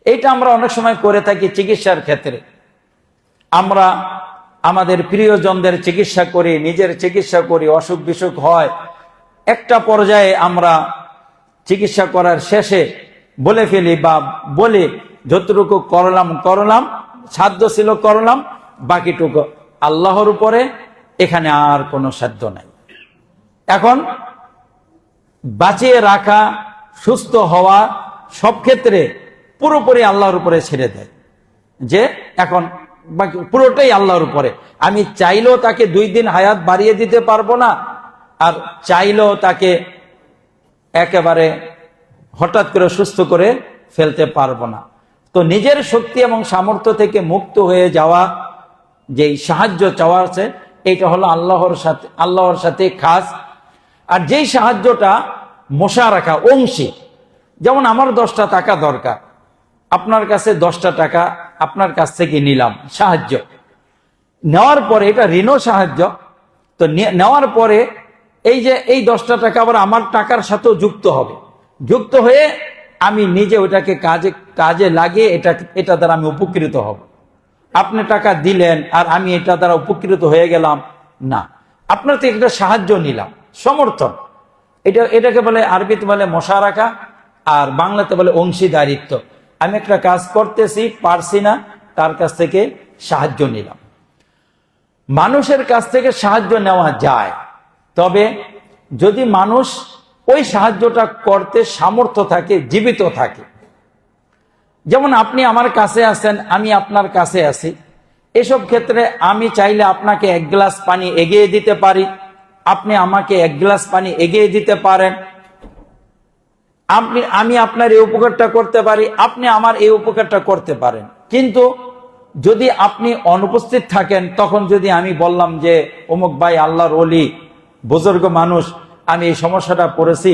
এইটা আমরা অনেক সময় করে থাকি চিকিৎসার ক্ষেত্রে। আমরা আমাদের প্রিয়জনদের চিকিৎসা করি, নিজের চিকিৎসা করি, অসুখ বিসুখ হয়, একটা পর্যায়ে আমরা চিকিৎসা করার শেষে বলে ফেলি বা বলি যতটুকু করলাম, সাধ্য ছিল করলাম, বাকিটুকু আল্লাহর উপরে, এখানে আর কোনো সাধ্য নাই। এখন বাঁচিয়ে রাখা, সুস্থ হওয়া সব ক্ষেত্রে পুরোপুরি আল্লাহর উপরে ছেড়ে দেয়, যে এখন বাকি পুরোটাই আল্লাহর উপরে। আমি চাইলেও তাকে 2 দিন হায়াত বাড়িয়ে দিতে পারবো না, আর চাইলেও তাকে একেবারে হঠাৎ করে সুস্থ করে ফেলতে পারবো না। তো নিজের শক্তি এবং সামর্থ্য থেকে মুক্ত হয়ে যাওয়া, যেই সাহায্য চাওয়া আছে, এটা হলো আল্লাহর সাথে খাস। আর যেই সাহায্যটা মোশারাকা, অংশী, যেমন আমার 10টা টাকা দরকার, আপনার কাছে 10টা টাকা আপনার কাছ থেকে নিলাম সাহায্য, নেওয়ার পরে এটা ঋণ সাহায্য। তো নেওয়ার পরে এই যে এই 10টা টাকা আবার আমার টাকার সাথেও যুক্ত হবে, যুক্ত হয়ে আমি নিজে ওইটাকে কাজে লাগিয়ে এটা দ্বারা আমি উপকৃত হব। আপনি টাকা দিলেন আর আমি এটা দ্বারা উপকৃত হয়ে গেলাম না, আপনার থেকে একটা সাহায্য নিলাম, সমর্থন। এটাকে বলে, আরবিতে বলে মোশারাকা, আর বাংলাতে বলে অংশীদারিত্ব। আমি একটা কাজ করতেছি, পারছি না, তার কাছ থেকে সাহায্য নিলাম। মানুষের কাছ থেকে সাহায্য নেওয়া যায়, তবে যদি মানুষ ওই সাহায্যটা করতে সামর্থ্য থাকে, জীবিত থাকে। যেমন আপনি আমার কাছে আছেন, আমি আপনার কাছে আছি, এসব ক্ষেত্রে আমি চাইলে আপনাকে 1 গ্লাস পানি এগিয়ে দিতে পারি, আপনি আমাকে 1 গ্লাস পানি এগিয়ে দিতে পারেন, আমি আপনার এই উপকারটা করতে পারি, আপনি আমার এই উপকারটা করতে পারেন। কিন্তু যদি আপনি অনুপস্থিত থাকেন, তখন যদি আমি বললাম যে অমুক ভাই আল্লাহর ওলি, বুজুর্গ মানুষ, আমি এই সমস্যাটা পড়েছি,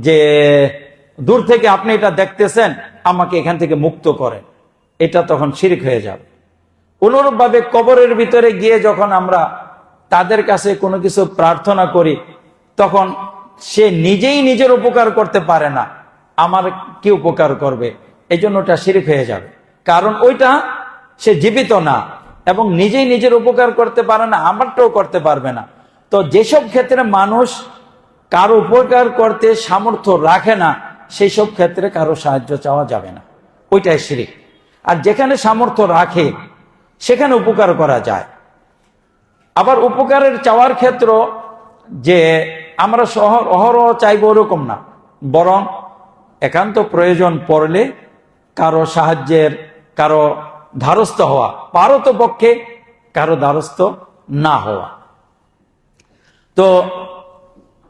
যে দূর থেকে আপনি এটা দেখতেছেন, আমাকে এখান থেকে মুক্ত করেন, এটা তখন শিরক হয়ে যাবে। অনুরূপভাবে কবরের ভিতরে গিয়ে যখন আমরা তাদের কাছে কোনো কিছু প্রার্থনা করি, তখন সে নিজেই নিজের উপকার করতে পারে না, আমার কি উপকার করবে? এই জন্য ওটা শিরক হয়ে যাবে, কারণ ওইটা সে জীবিত না এবং নিজেই নিজের উপকার করতে পারে না, আমারটাও করতে পারবে না। তো যেসব ক্ষেত্রে মানুষ কারো উপকার করতে সামর্থ্য রাখে না, সেই সব ক্ষেত্রে কারো সাহায্য চাওয়া যাবে না, ওইটাই শিরক। আর যেখানে সামর্থ্য রাখে সেখানে উপকার করা যায়। আবার উপকারের চাওয়ার ক্ষেত্র যে আমরা অহরহ চাইব ওরকম না, বরং একান্ত প্রয়োজন পড়লে কারো সাহায্যের, কারো ধারস্থ হওয়া, পারতপক্ষে কারো ধারস্থ না হওয়া। তো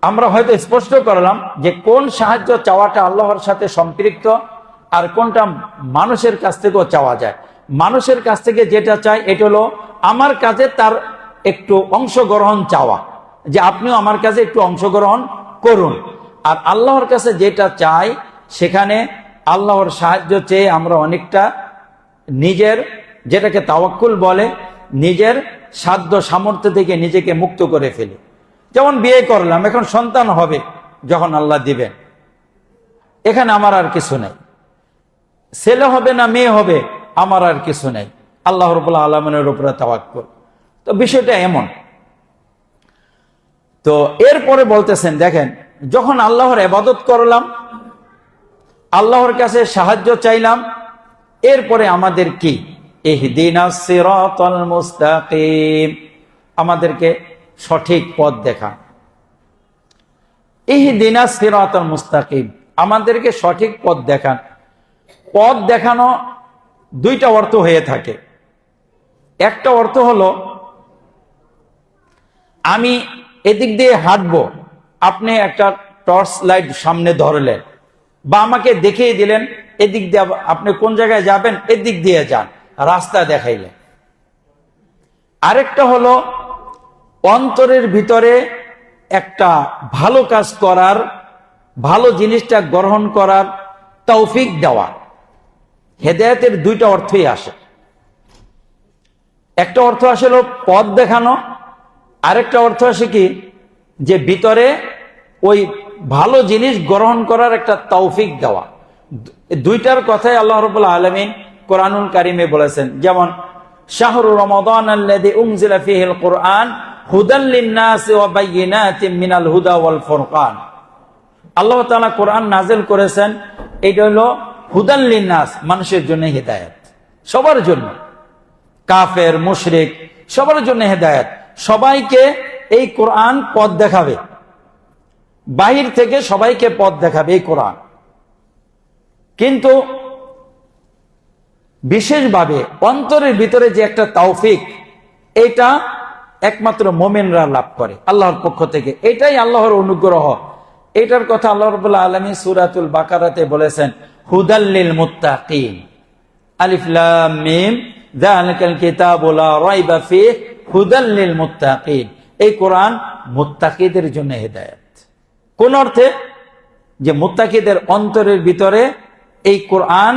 আমরা হয়তো স্পষ্ট করলাম যে কোন সাহায্য চাওয়াটা আল্লাহর সাথে সম্পৃক্ত, আর কোনটা মানুষের কাছ থেকেও চাওয়া যায়। মানুষের কাছ থেকে যেটা চাই, এটা হলো আমার কাছে তার একটু অংশগ্রহণ চাওয়া, যে আপনিও আমার কাছে একটু অংশগ্রহণ করুন। আর আল্লাহর কাছে যেটা চাই, সেখানে আল্লাহর সাহায্য চেয়ে আমরা অনেকটা নিজের, যেটাকে তাওয়াক্কুল বলে, নিজের সাধ্য সামর্থ্য থেকে নিজেকে মুক্ত করে ফেলি। যেমন বিয়ে করলাম, এখন সন্তান হবে যখন আল্লাহ দিবেন, এখানে আমার আর কিছু নেই, ছেলে হবে না মেয়ে হবে আমার আর কিছু নেই, আল্লাহ রাব্বুল আলামিনের উপরে তাওয়াক্কুল। তো বিষয়টা এমন। তো এরপরে বলতেছেন, দেখেন, যখন আল্লাহর ইবাদত করলাম, আল্লাহর কাছে সাহায্য চাইলাম, এরপরে আমাদের কি? ইহদিনাস সিরাতাল মুস্তাকিম, আমাদেরকে সঠিক পথ দেখান। ইহদিনাস সিরাতাল মুস্তাকিম, আমাদেরকে সঠিক পথ দেখান। পথ দেখানো 2টা অর্থ হয়ে থাকে। একটা অর্থ হলো আমি এদিক দিয়ে হাঁটবো, আপনি একটা টর্চ লাইট সামনে ধরলেন বা আমাকে দেখিয়ে দিলেন এদিক দিয়ে, আপনি কোন জায়গায় যাবেন এদিক দিয়ে যান, রাস্তা দেখাইলেন, আরেকটা হলো অন্তরের ভিতরে একটা ভালো কাজ করার, ভালো জিনিসটা গ্রহণ করার তৌফিক দেওয়া। হেদায়েতের দুইটা অর্থই আসে। একটা অর্থ আসলে পথ দেখানো, আরেকটা অর্থ আসে কি যে ভিতরে ওই ভালো জিনিস গ্রহণ করার একটা তৌফিক দেওয়া। দুইটার কথাই আল্লাহ রাব্বুল আলামিন কোরআনুল কারিমে বলেছেন। যেমন শাহরু রমাদান আল্লাযী উনজিলা ফীহিল কুরআন হুদাল লিন-নাসি ওয়া বায়্যিনাতিন মিনাল হুদা ওয়াল ফুরকান। আল্লাহ তাআলা কোরআন নাযিল করেছেন, এটা হলো হুদাল লিন-নাস, মানুষের জন্য হেদায়েত, সবার জন্য, কাফের মুশরিক সবার জন্য হেদায়েত। সবাইকে এই কোরআন পথ দেখাবে, বাহির থেকে সবাইকে পথ দেখাবে এই কোরআন। কিন্তু বিশেষভাবে অন্তরের ভিতরে যে একটা তৌফিক, এটা একমাত্র মুমিনরা লাভ করে আল্লাহর পক্ষ থেকে। এটাই আল্লাহর অনুগ্রহ। এটার কথা আল্লাহ রাব্বুল আলামিন সূরাতুল বাকারাতে বলেছেন, হুদাল লিল মুত্তাকিন, আলিফ লাম মিম যালিকাল কিতাবু লা রাইবা ফীহি হুদাল লিল মুত্তাকিন। এই কোরআন মুত্তাকিদের জন্য হেদায়েত। কোন অর্থে? যে মুত্তাকিদের অন্তরের ভিতরে এই কোরআন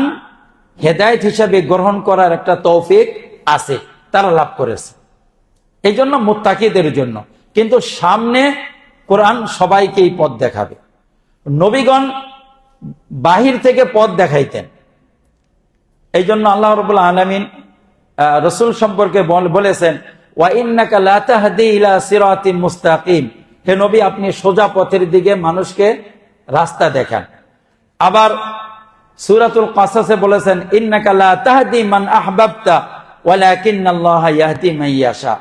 হেদায়েত হিসাবে গ্রহণ করার একটা তৌফিক আছে, তারা লাভ করেছে। এই জন্য মুত্তাকিদের জন্য। কিন্তু সামনে কোরআন সবাইকেই পথ দেখাবে। নবীগণ বাহির থেকে পথ দেখাইতেন। এই জন্য আল্লাহ রাব্বুল আলামিন রাসূল সম্পর্কে বলেছেন, ওয়া ইন্নাকা লা তাহদি ইলা সিরাতিন মুস্তাকিম, হে নবী আপনি সোজা পথের দিকে মানুষকে রাস্তা দেখান। আবার সূরাতুল কাসাসে বলেছেন, ইন্নাকা লা তাহদি মান আহবাবতা ওয়ালাকিন্নাল্লাহা ইয়াহদি মান ইয়াশা,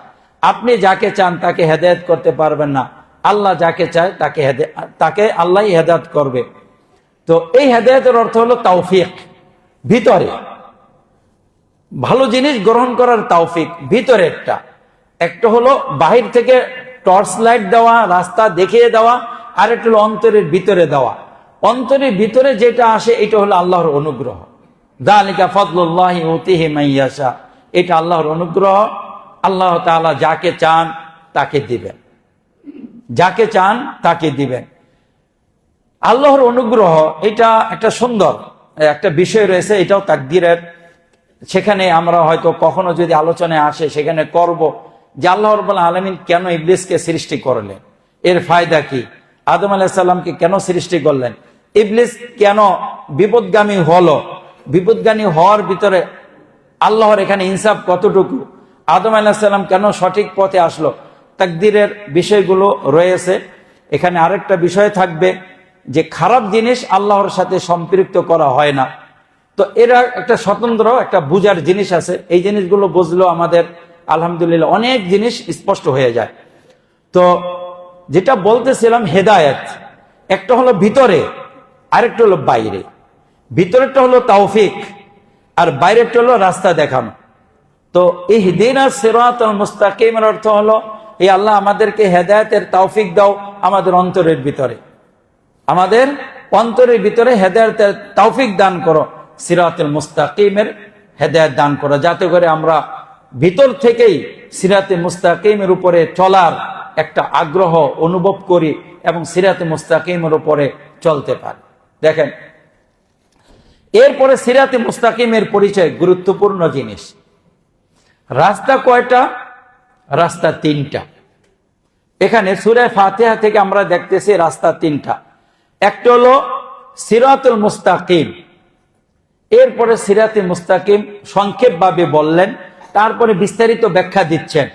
আপনি যাকে চান তাকে হেদায়েত করতে পারবেন না, আল্লাহ যাকে চায় তাকে আল্লাহই হেদায়েত করবে। তো এই হেদায়েতের অর্থ হলো তৌফিক, ভিতরে ভালো জিনিস গ্রহণ করার তৌফিক ভিতরে। একটা হলো বাহির থেকে টর্চ লাইট দেওয়া, রাস্তা দেখিয়ে দেওয়া, আর একটা হলো অন্তরের ভিতরে দেওয়া। অন্তরের ভিতরে যেটা আসে এটা হলো আল্লাহর অনুগ্রহ। যালিকা ফাদলুল্লাহি ইউতিহি মান ইয়াশা, এটা আল্লাহর অনুগ্রহ। আল্লাহ তাআলা যাকে চান তাকে দিবেন, যাকে চান তাকে দিবেন। আল্লাহর অনুগ্রহ এটা একটা সুন্দর একটা বিষয় রয়েছে, এটাও তাকদীরের। সেখানে আমরা হয়তো কখনো যদি আলোচনায় আসে সেখানে করব যে আল্লাহ রাব্বুল আলামিন কেন ইবলিসকে সৃষ্টি করলেন, এর ফায়দা কি, আদম আলাইহিস সালামকে কেন সৃষ্টি করলেন, ইবলিস কেন বিপদগামী হলো, বিপদগামী হওয়ার ভিতরে আল্লাহর এখানে ইনসাফ কতটুকু, আদম আলাইহিস সালাম কেন সঠিক পথে আসলো, তাকদীরের বিষয়গুলো রয়েছে। এখানে আরেকটা বিষয় থাকবে যে খারাপ জিনিস আল্লাহর সাথে সম্পৃক্ত করা হয় না। তো এরা একটা স্বতন্ত্র একটা বুঝার জিনিস আছে। এই জিনিসগুলো বুঝলেও আমাদের আলহামদুলিল্লাহ অনেক জিনিস স্পষ্ট হয়ে যায়। তো যেটা বলতেছিলাম, হেদায়েত একটা হলো ভিতরে, আরেকটা হলো বাইরে। ভিতরেরটা হলো তৌফিক, আর বাইরেরটা হলো রাস্তা দেখানো। তো ইহদিনাস সিরাতাল মুস্তাকিমের অর্থ হলো, এই আল্লাহ আমাদেরকে হেদায়েতের তৌফিক দাও আমাদের অন্তরের ভিতরে, আমাদের অন্তরের ভিতরে হেদায়েতের তৌফিক দান করো, সিরাতুল মুস্তাকিমের হেদায়েত দান করো, যাতে করে আমরা ভিতর থেকেই সিরাতে মুস্তাকিমের উপরে চলার একটা আগ্রহ অনুভব করি এবং সিরাতে মুস্তাকিমের উপরে চলতে পারি। দেখেন, এরপরে সিরাতে মুস্তাকিমের পরিচয় গুরুত্বপূর্ণ জিনিস। রাস্তা কয়টা? রাস্তা তিনটা। এখানে সূরা ফাতিহা থেকে আমরা দেখতেছি রাস্তা তিনটা। একটা হলো সিরাতুল মুস্তাকিম, এরপরে সিরাতে মুস্তাকিম সংক্ষেপভাবে বললেন, তারপরে বিস্তারিত ব্যাখ্যা দিচ্ছেন।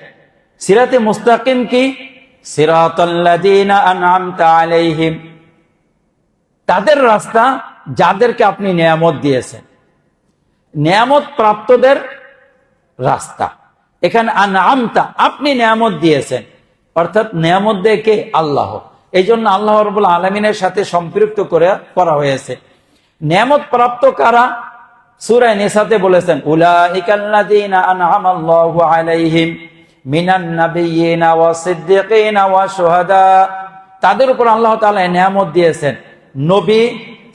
সিরাতে মুস্তাকিম কি? সিরাতাল্লাযীনা আনআমতা আলাইহিম, তাদের রাস্তা যাদেরকে আপনি নিয়ামত দিয়েছেন, নিয়ামত প্রাপ্তদের রাস্তা। এখানে আনআমতা, আপনি নিয়ামত দিয়েছেন, অর্থাৎ নিয়ামত দেয় কে? আল্লাহ। এই জন্য আল্লাহ রাব্বুল আলামিনের সাথে সম্পৃক্ত করা হয়েছে। নিয়ামত প্রাপ্ত কারা? সূরা নিসাতে বলেছেন, উলাইকাল্লাযীনা আনআমাল্লাহু আলাইহিম মিনান নাবিয়্যিনা ওয়াস সিদ্দিকিনা ওয়াশ শুহাদা, তাদের উপর আল্লাহ তাআলা নিয়ামত দিয়েছেন নবী,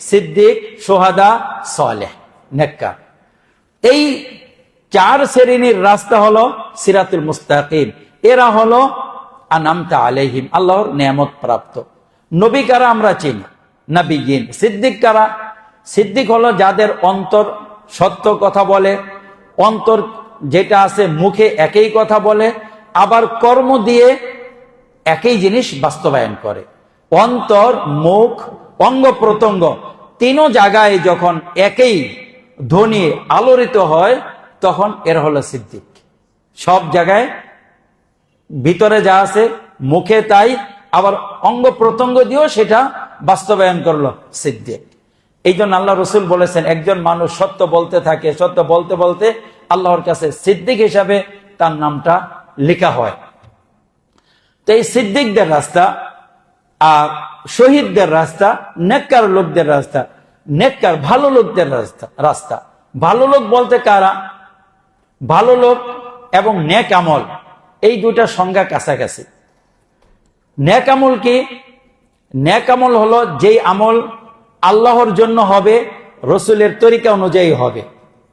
সিদ্দিক, শুহাদা, সালেহ, নেককার। এই চার শ্রেণীর রাস্তা হলো সিরাতুল মুস্তাকিম। এরা হলো আনামতা আলাইহিম, আল্লাহর নিয়ামত প্রাপ্ত। নবী কারা আমরা চিনি, নবীগিন। সিদ্দিক কারা? সিদ্দিক হলো যাদের অন্তর সত্য কথা বলে, অন্তর যেটা আছে মুখে একই কথা বলে, আবার কর্ম দিয়ে একই জিনিস বাস্তবায়ন করে। অন্তর, মুখ, অঙ্গ প্রত্যঙ্গ তিনও জায়গায় যখন একই ধ্বনি আলোড়িত হয় তখন এর হলো সিদ্দিক। সব জায়গায় ভিতরে যা আছে মুখে তাই, আবার অঙ্গ প্রত্যঙ্গ দিয়েও সেটা বাস্তবায়ন করলো সিদ্দিক। এই জন্য আল্লাহ রসুল বলেছেন, একজন মানুষ সত্য বলতে থাকে, সত্য বলতে বলতে আল্লাহর কাছে সিদ্দিক হিসাবে তার নামটা লেখা হয়। তো এই সিদ্দিকদের রাস্তা আর শহীদদের রাস্তা, নেককার লোকদের রাস্তা, নেককার ভালো লোকদের রাস্তা। ভালো লোক বলতে কারা? ভালো লোক এবং নেক আমল এই দুইটা সংজ্ঞা কাছাকাছি। নেক আমল কি? নেক আমল হলো যেই আমল আল্লাহর জন্য হবে, রসুলের তরিকা অনুযায়ী হবে,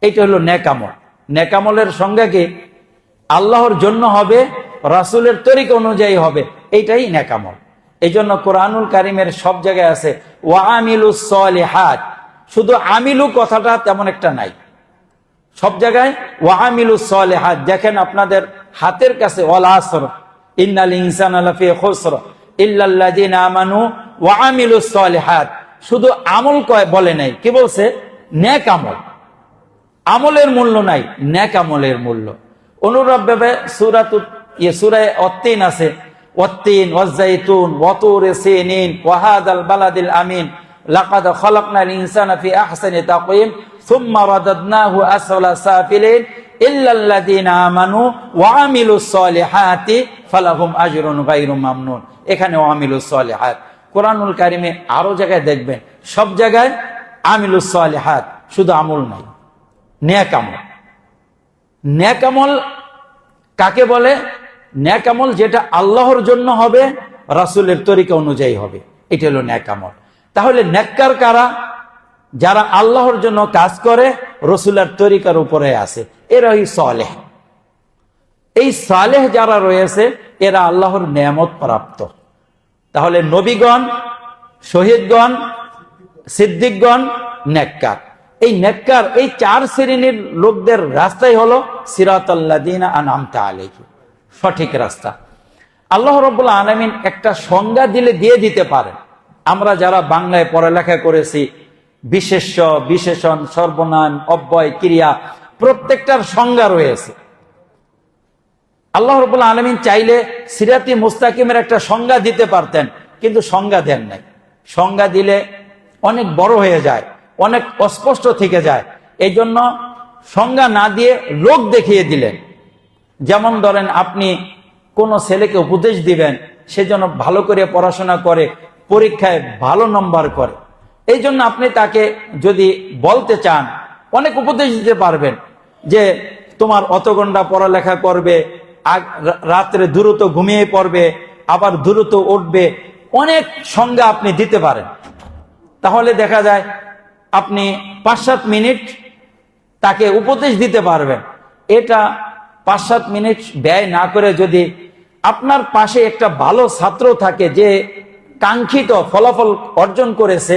এইটা হলো নেক আমল। নেক আমলের সংজ্ঞা কি? আল্লাহর জন্য হবে, রাসূলের তরিকা অনুযায়ী হবে, এইটাই নেক আমল। এই জন্য কোরআনুল কারিমের সব জায়গায় আছে ওয়া আমিলুস সলিহাত। শুধু আমিলু কথাটা তেমন একটা নাই, সব জায়গায় ওয়া আমিলুস সলিহাত। দেখেন আপনাদের হাতের কাছে ওয়াল আসর ইন্নাল ইনসানা লাফি খুসর ইল্লাল্লাযিনা আমানু ওয়া আমিলুস সলিহাত। শুধু আমল কয় বলে নাই, কি বলছে? নেক আমল। আমলের মূল্য নাই, নেক আমলের মূল্য। অনুরূপভাবে সূরায়ে অত্তিন আছে, ওয়াত্তিন ওয়াজ্জাইতুন ওয়াতুরি সিনিন ওয়া হাযাল বালাদিল আমিন লাকাদ খালাকনাল ইনসানা ফি আহসানি তাকওয়িম সুম্মা রাদাদনাহু আসফালা সাফিলিন ইল্লাল্লাযিনা আমানু ওয়া আমিলুস সলিহাতি ফালাহুম আজরুন গায়রু মামনুন। এখানে ওয়া আমিলুস সলিহাত। কোরআনুল কারিমে আরো জায়গায় দেখবেন সব জায়গায় আমিলুস সলিহাত, শুধু আমল নাই, নেক আমল। নেক আমল কাকে বলে? নেক আমল যেটা আল্লাহর জন্য হবে, রাসূলের তরিকা অনুযায়ী হবে, এটা হলো নেক আমল। তাহলে নেককার কারা? যারা আল্লাহর জন্য কাজ করে, রসুলের তরিকার উপরে আছে, এরাই সালেহ। এই সালেহ যারা রয়েছে এরা আল্লাহর নিয়ামত প্রাপ্ত। তাহলে নবীগণ, শহীদগণ, সিদ্দিকগণ, নেককার। এই নেককার এই চার শ্রেণীর লোকদের রাস্তাই হলো সিরাতাল্লাযিনা আনআমতা আলাইহিম, সঠিক রাস্তা। আল্লাহ রাব্বুল আলামিন একটা সংজ্ঞা দিলে দিয়ে দিতে পারেন। আমরা যারা বাংলায় পড়ালেখা করেছি, বিশেষ্য, বিশেষণ, সর্বনাম, অব্যয়, ক্রিয়া প্রত্যেকটার সংজ্ঞা রয়েছে। আল্লাহ রাব্বুল আলামিন চাইলে সিরাতি মুস্তাকিমের একটা সংজ্ঞা দিতে পারতেন, কিন্তু সংজ্ঞা দেন নাই। সংজ্ঞা দিলে অনেক বড় হয়ে যায়, অনেক অস্পষ্ট থেকে যায়। এই জন্য সংজ্ঞা না দিয়ে লোক দেখিয়ে দিলেন। যেমন ধরেন আপনি কোন ছেলেকে উপদেশ দিবেন, সে যেন ভালো করে পড়াশোনা করে, পরীক্ষায় ভালো নম্বর করে। এই জন্য আপনি তাকে যদি বলতে চান, অনেক উপদেশ দিতে পারবেন যে তোমার অত ঘন্টা পড়ালেখা করবে, রাত্রে দ্রুত ঘুমিয়ে পড়বে, আবার দ্রুত উঠবে, অনেক সংজ্ঞা আপনি দিতে পারেন। তাহলে দেখা যায় আপনি 5-7 মিনিট তাকে উপদেশ দিতে পারবেন। এটা 5-7 মিনিট ব্যয় না করে যদি আপনার পাশে একটা ভালো ছাত্র থাকে যে কাঙ্ক্ষিত ফলাফল অর্জন করেছে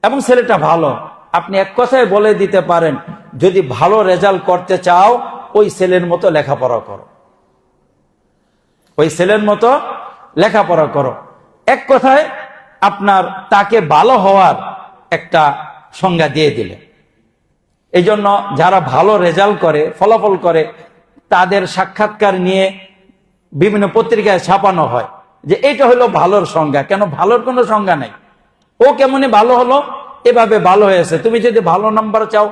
এবং ছেলেটা ভালো, আপনি এক কথায় বলে দিতে পারেন, যদি ভালো রেজাল্ট করতে চাও ওই ছেলের মতো লেখাপড়া করো, ওই ছেলের মতো লেখাপড়া করো। এক কথায় আপনার তাকে ভালো হওয়ার একটা সংজ্ঞা দিয়ে দিলেন। এই জন্য যারা ভালো রেজাল্ট করে, ফলাফল করে, তাদের সাক্ষাৎকার নিয়ে বিভিন্ন পত্রিকায় ছাপানো হয় যে এটা হলো ভালোর সংজ্ঞা। কেন? ভালোর কোনো সংজ্ঞা নাই। ও কেমনে ভালো হলো? এভাবে ভালো হয়েছে। তুমি যদি ভালো নাম্বার চাও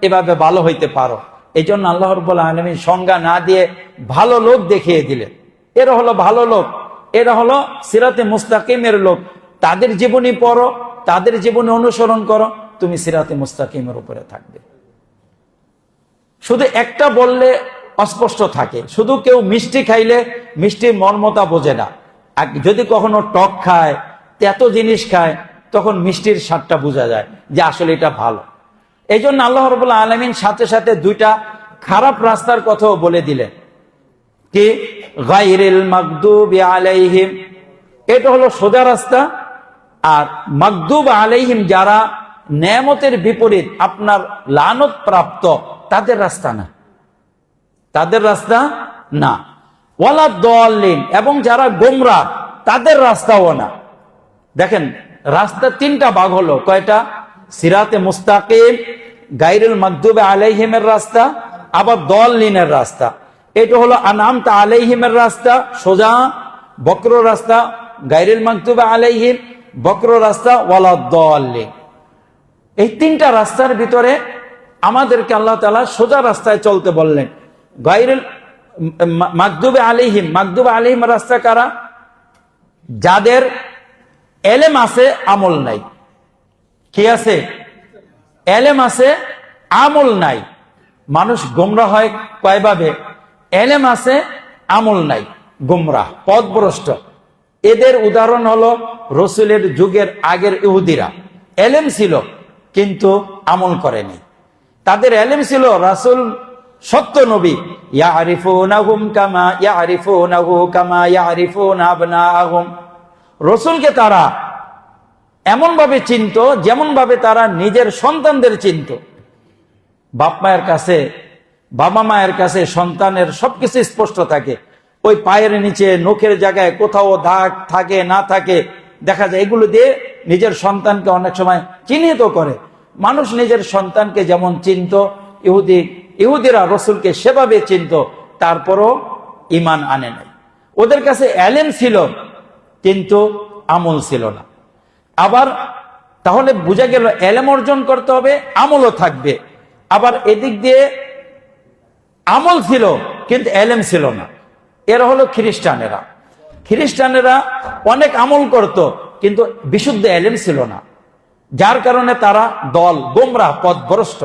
এভাবে ভালো হইতে পারো। এই জন্য আল্লাহ রাব্বুল আলামিন সংজ্ঞা না দিয়ে ভালো লোক দেখিয়ে দিলেন। এরা হলো ভালো লোক, এরা হলো সিরাতে মুস্তাকিমের লোক। তাদের জীবনী পড়ো, তাদের জীবনী অনুসরণ করো, তুমি সিরাতে মুস্তাকিমের উপরে থাকবে। শুধু একটা বললে অস্পষ্ট থাকে। শুধু কেউ মিষ্টি খাইলে মিষ্টির মর্মতা বোঝে না। আর যদি কখনো টক খায়, তেতো জিনিস খায়, তখন মিষ্টির স্বাদটা বোঝা যায় যে আসলে এটা ভালো। এই জন্য আল্লাহ রাব্বুল আলামিন সাথে সাথে দুইটা খারাপ রাস্তার কথাও বলে দিলেন কি গায়রিল মাগদুবি আলাইহিম, এটা হলো সোজা রাস্তা। আর মাগদুব আলাইহিম যারা নেয়ামতের বিপরীত আপনার লানত প্রাপ্ত, তাদের রাস্তা না, তাদের রাস্তা না। ওয়ালা দাল্লিন, এবং যারা গোমরাহ তাদের রাস্তাও না। দেখেন রাস্তা তিনটা ভাগ হলো, কয়টা? সিরাতে মুস্তাকিম, গায়রিল মাগদুবি আলাইহিমের রাস্তা, আবার দাল্লিনের রাস্তা। এটা হলো আনআমতা আলাইহিমের রাস্তা, সোজা বক্র রাস্তা, গায়রিল মাগদুবি আলাইহিম বক্র রাস্তা, ওয়ালা দাল্লিন। এই তিনটা রাস্তার ভিতরে আমাদেরকে আল্লাহ তাআলা সোজা রাস্তায় চলতে বললেন। গায়রিল মাগদুবি আলাইহিম, মাগদুবি আলাইহিম রাস্তা কারা? যাদের এলেম আছে আমল নাই। কি আছে? এলেম আছে আমল নাই। মানুষ গোমরাহ হয় কয়ভাবে? এলেম আছে আমল নাই, গোমরাহ পথভ্রষ্ট। এদের উদাহরণ হলো রসুলের যুগের আগের ইহুদিরা। এলেম ছিল কিন্তু আমল করেনি। তাদের এলেম ছিল রাসূল সত্য নবী, ইয়ারিফুনাহুম কামা ইয়ারিফুনাহু কামা ইয়ারিফুনা আবনাআহুম। রসুলকে তারা এমন ভাবে চিনত যেমন ভাবে তারা নিজের সন্তানদের চিনত। বাবা মায়ের কাছে সন্তানের সবকিছু স্পষ্ট থাকে। ওই পায়ের নিচে নখের জায়গায় কোথাও দাগ থাকে না থাকে, দেখা যায় এগুলো দিয়ে নিজের সন্তানকে অনেক সময় চিহ্নিত করে। মানুষ নিজের সন্তানকে যেমন চিনত, ইহুদিরা রসুলকে সেভাবে চিনত, তারপরও ঈমান আনে নাই। ওদের কাছে এলেম ছিল কিন্তু আমল ছিল না। আবার তাহলে বোঝা গেল এলেম অর্জন করতে হবে, আমলও থাকবে। আবার এদিক দিয়ে আমল ছিল কিন্তু এলেম ছিল না, এরা হলো খ্রিস্টানেরা। খ্রিস্টানেরা অনেক আমল করত কিন্তু বিশুদ্ধ এলেম ছিল না, যার কারণে তারা দল গোমরাহ পথভ্রষ্ট।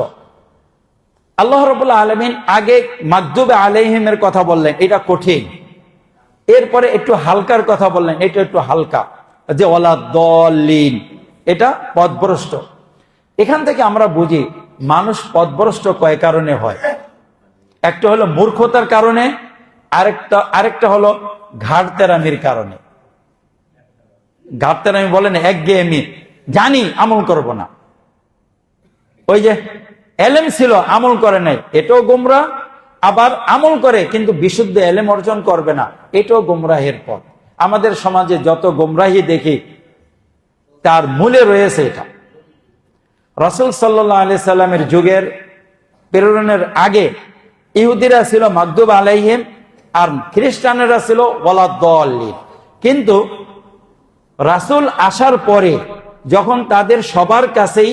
আল্লাহ রাব্বুল আলামিন আগে মাগদুবে আলাইহিমের কথা বললেন, এটা কঠিন। এরপরে একটু হালকার কথা বললেন, এটা একটু হালকা, যে ওয়ালা দাল্লিন, এটা পথভ্রষ্ট। এখান থেকে আমরা বুঝি মানুষ পথভ্রষ্ট কয় কারণে হয়। একটা হলো মূর্খতার কারণে, আরেকটা হলো ঘাড়তেরামির কারণে। ঘাড়তেরামি বলেন একঘেয়েমি, জানি আমল করব না। ওই যে এলেম ছিল আমল করে নাই, এটাও গোমরাহ। আবার আমল করে কিন্তু বিশুদ্ধ এলেম অর্জন করবে না, এটাও গোমরাহের পথ। আমাদের সমাজে যত গোমরাহি দেখি তার মূলে রয়েছে এটা। রাসূল সাল্লাল্লাহু আলাইহি সাল্লামের যুগের প্রেরণের আগে ইহুদিরা ছিল মাগদুব আলাইহিম আর খ্রিস্টানেরা ছিল ওয়ালা দাল্লিন। কিন্তু রাসূল আসার পরে যখন তাদের সবার কাছেই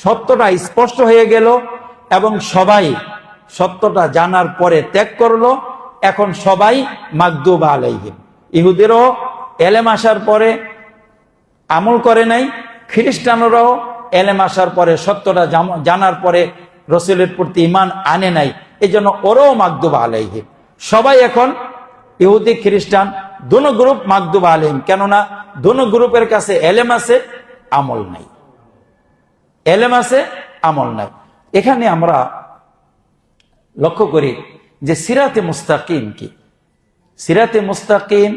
সত্যটা স্পষ্ট হয়ে গেল এবং সবাই সত্যটা জানার পরে ত্যাগ করলো, এখন সবাই মাগদুব আলাইহিম। ইহুদিরও এলেম আসার পরে আমল করে নাই, খ্রিস্টানরাও এলেম আসার পরে সত্যটা জানার পরে রসুলের প্রতি ঈমান আনে নাই, এই জন্য ওরাও মাগদুব আলাইহিম। সবাই এখন ইহুদি খ্রিস্টান দোনো গ্রুপ মাগদুব আলাইহিম, কেননা দোনো গ্রুপের কাছে এলেম আছে আমল নাই, এলেম আছে আমল নাই। এখানে আমরা লক্ষ্য করি যে সিরাতে মুস্তাকিম কি। সিরাতে মুস্তাকিম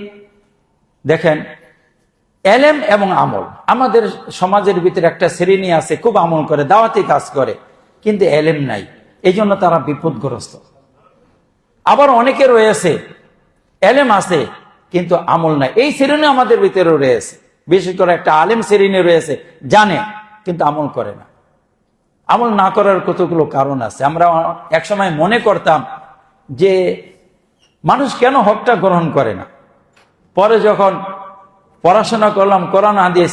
দেখেন এলেম এবং আমল। আমাদের সমাজের ভিতরে একটা শ্রেণী আছে খুব আমল করে, দাওয়াতি কাজ করে, কিন্তু এলেম নাই, এই জন্য তারা বিপদগ্রস্ত। আবার অনেকে রয়েছে এলেম আছে কিন্তু আমল নাই, এই শ্রেণী আমাদের ভিতরে রয়েছে। বিশেষ করে একটা আলেম শ্রেণী রয়েছে, জানে কিন্তু আমল করে না। আমল না করার কতগুলো কারণ আছে। আমরা একসময় মনে করতাম যে মানুষ কেন হকটা গ্রহণ করে না। পরে যখন পড়াশোনা করলাম কোরআন হাদিস,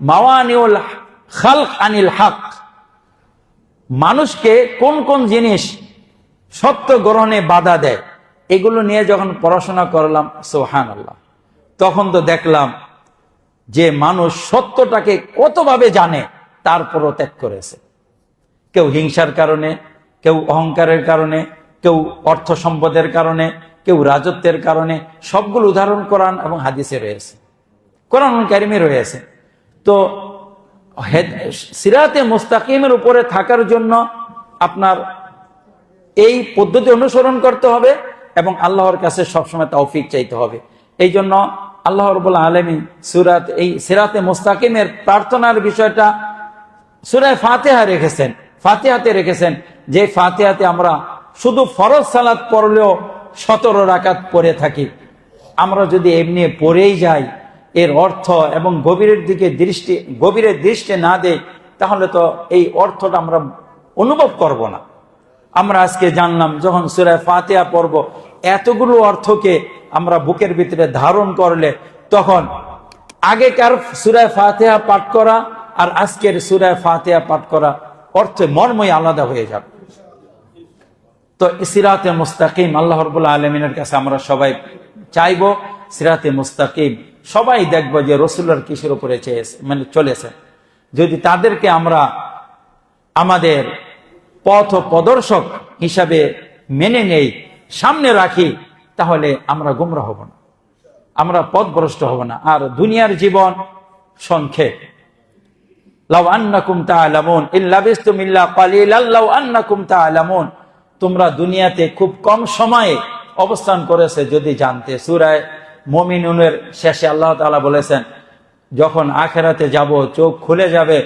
মাওয়ানিউল খালক আনিল হক, মানুষকে কোন কোন জিনিস সত্য গ্রহণে বাধা দেয়, এগুলো নিয়ে যখন পড়াশোনা করলাম, সুবহানাল্লাহ, তখন তো দেখলাম যে মানুষ সত্যটাকে কতভাবে জানে তারপরও ত্যাগ করেছে। কেউ হিংসার কারণে, কেউ অহংকারের কারণে, কেউ অর্থ সম্পদের কারণে, কেউ রাজত্বের কারণে। সবগুলো উদাহরণ কোরআন এবং হাদিসে রয়েছে, কোরআন কারিমে রয়েছে। তো সিরাতে মুস্তাকিমের উপরে থাকার জন্য আপনার এই পদ্ধতি অনুসরণ করতে হবে এবং আল্লাহর কাছে সবসময় তৌফিক চাইতে হবে। এই জন্য আল্লাহ রাব্বুল আলামিন এই সিরাতে মুস্তাকিমের প্রার্থনার বিষয়টা সূরা ফাতিহাতে রেখেছেন, যে ফাতিহাতে আমরা শুধু ফরজ সালাত পড়লেও 17 রাকাত পড়ে থাকি। আমরা যদি এমনি পড়েই যাই, এর অর্থ এবং গভীরের দৃষ্টি না দেই, তাহলে তো এই অর্থটা আমরা অনুভব করব না। আমরা আজকে জানলাম যখন সূরা ফাতিহা পড়ব, এতগুলো অর্থকে আমরা বুকের ভিতরে ধারণ করলে তখন আগেকার সূরা ফাতিহা পাঠ করা আর আজকের সূরা ফাতিহা পাঠ করা অর্থে মর্মই আলাদা হয়ে যাবে। তো সিরাতে মুস্তাকিম আল্লাহ রাব্বুল আলামিনের কাছে আমরা সবাই চাইবো, সিরাতে মুস্তাকিম সবাই দেখবো যে রাসূলুল্লাহ কিসের উপরে চলেছে। যদি তাদেরকে আমরা আমাদের পথ প্রদর্শক হিসাবে মেনে নেই, সামনে রাখি, তাহলে আমরা গুমরা হব না, আমরা পথভ্রষ্ট হব না। আর দুনিয়ার জীবন সংক্ষেপ। লাউ আন্নাকুম তাআলামুন ইল্লা বিস্তুম ইল্লা কালিলান লাউ আন্নাকুম তাআলামুন, তোমরা দুনিয়াতে খুব কম সময়ে অবস্থান করেছে যদি জানতে। সূরা মুমিনুনের শেষে আল্লাহ তাআলা বলেছেন, যখন আখিরাতে যাব, চোখ খুলে যাবে,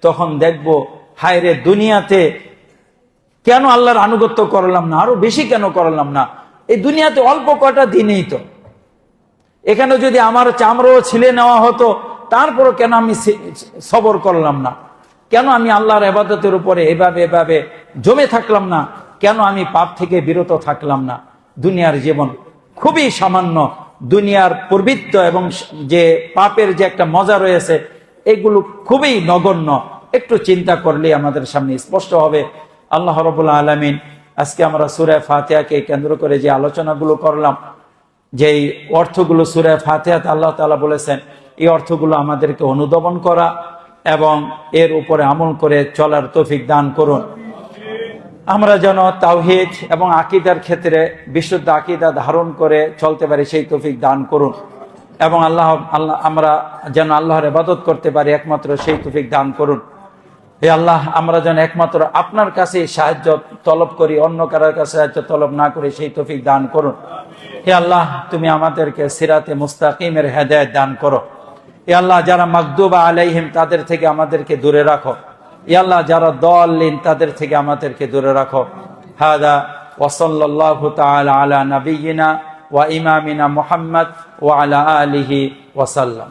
তখন দেখব হায় রে, দুনিয়াতে কেন আল্লাহর আনুগত্য করলাম না, আরো বেশি কেন করলাম না। এই দুনিয়াতে অল্প কটা দিনই তো, এখানে যদি আমার চামড়াও ছিলে নেওয়া হতো, তারপরও কেন আমি সবর করলাম না, কেন আমি আল্লাহর ইবাদতের উপরে এভাবে জমে থাকলাম না, কেন আমি পাপ থেকে বিরত থাকলাম না। দুনিয়ার জীবন খুবই সামান্য, দুনিয়ার প্রবৃত্ত এবং যে পাপের যে একটা মজা রয়েছে, এগুলো খুবই নগণ্য। একটু চিন্তা করলে আমাদের সামনে স্পষ্ট হবে। আল্লাহ রাব্বুল আলামিন আজকে আমরা সূরা ফাতিহাকে কেন্দ্র করে যে আলোচনাগুলো করলাম, যেই অর্থগুলো সূরা ফাতিহাতে আল্লাহ তাআলা বলেছেন, এই অর্থগুলো আমাদেরকে অনুধাবন করা এবং এর উপরে আমল করে চলার তৌফিক দান করুন। আমরা যেন তাওহীদ এবং আকীদার ক্ষেত্রে বিশুদ্ধ আকীদা ধারণ করে চলতে পারি, সেই তৌফিক দান করুন। এবং আমরা যেন আল্লাহর ইবাদত করতে পারি একমাত্র, সেই তৌফিক দান করুন। হে আল্লাহ, আমরা যেন একমাত্র আপনার কাছে সাহায্য তলব করি, অন্য কারোর কাছে সাহায্য তলব না করি, সেই তৌফিক দান করুন। হে আল্লাহ, তুমি আমাদেরকে সিরাতে মুস্তাকিমের হেদায়েত দান করো। হে আল্লাহ, যারা মাগদুবা আলাইহিম তাদের থেকে আমাদেরকে দূরে রাখো। হে আল্লাহ, যারা দাল্লিন তাদের থেকে আমাদেরকে দূরে রাখো। হাদা ওয়া সাল্লাল্লাহু তাআলা আলা নাবিয়িনা ওয়া ইমামিনা মুহাম্মদ ওয়া আলা আলিহি ওয়া সাল্লাম।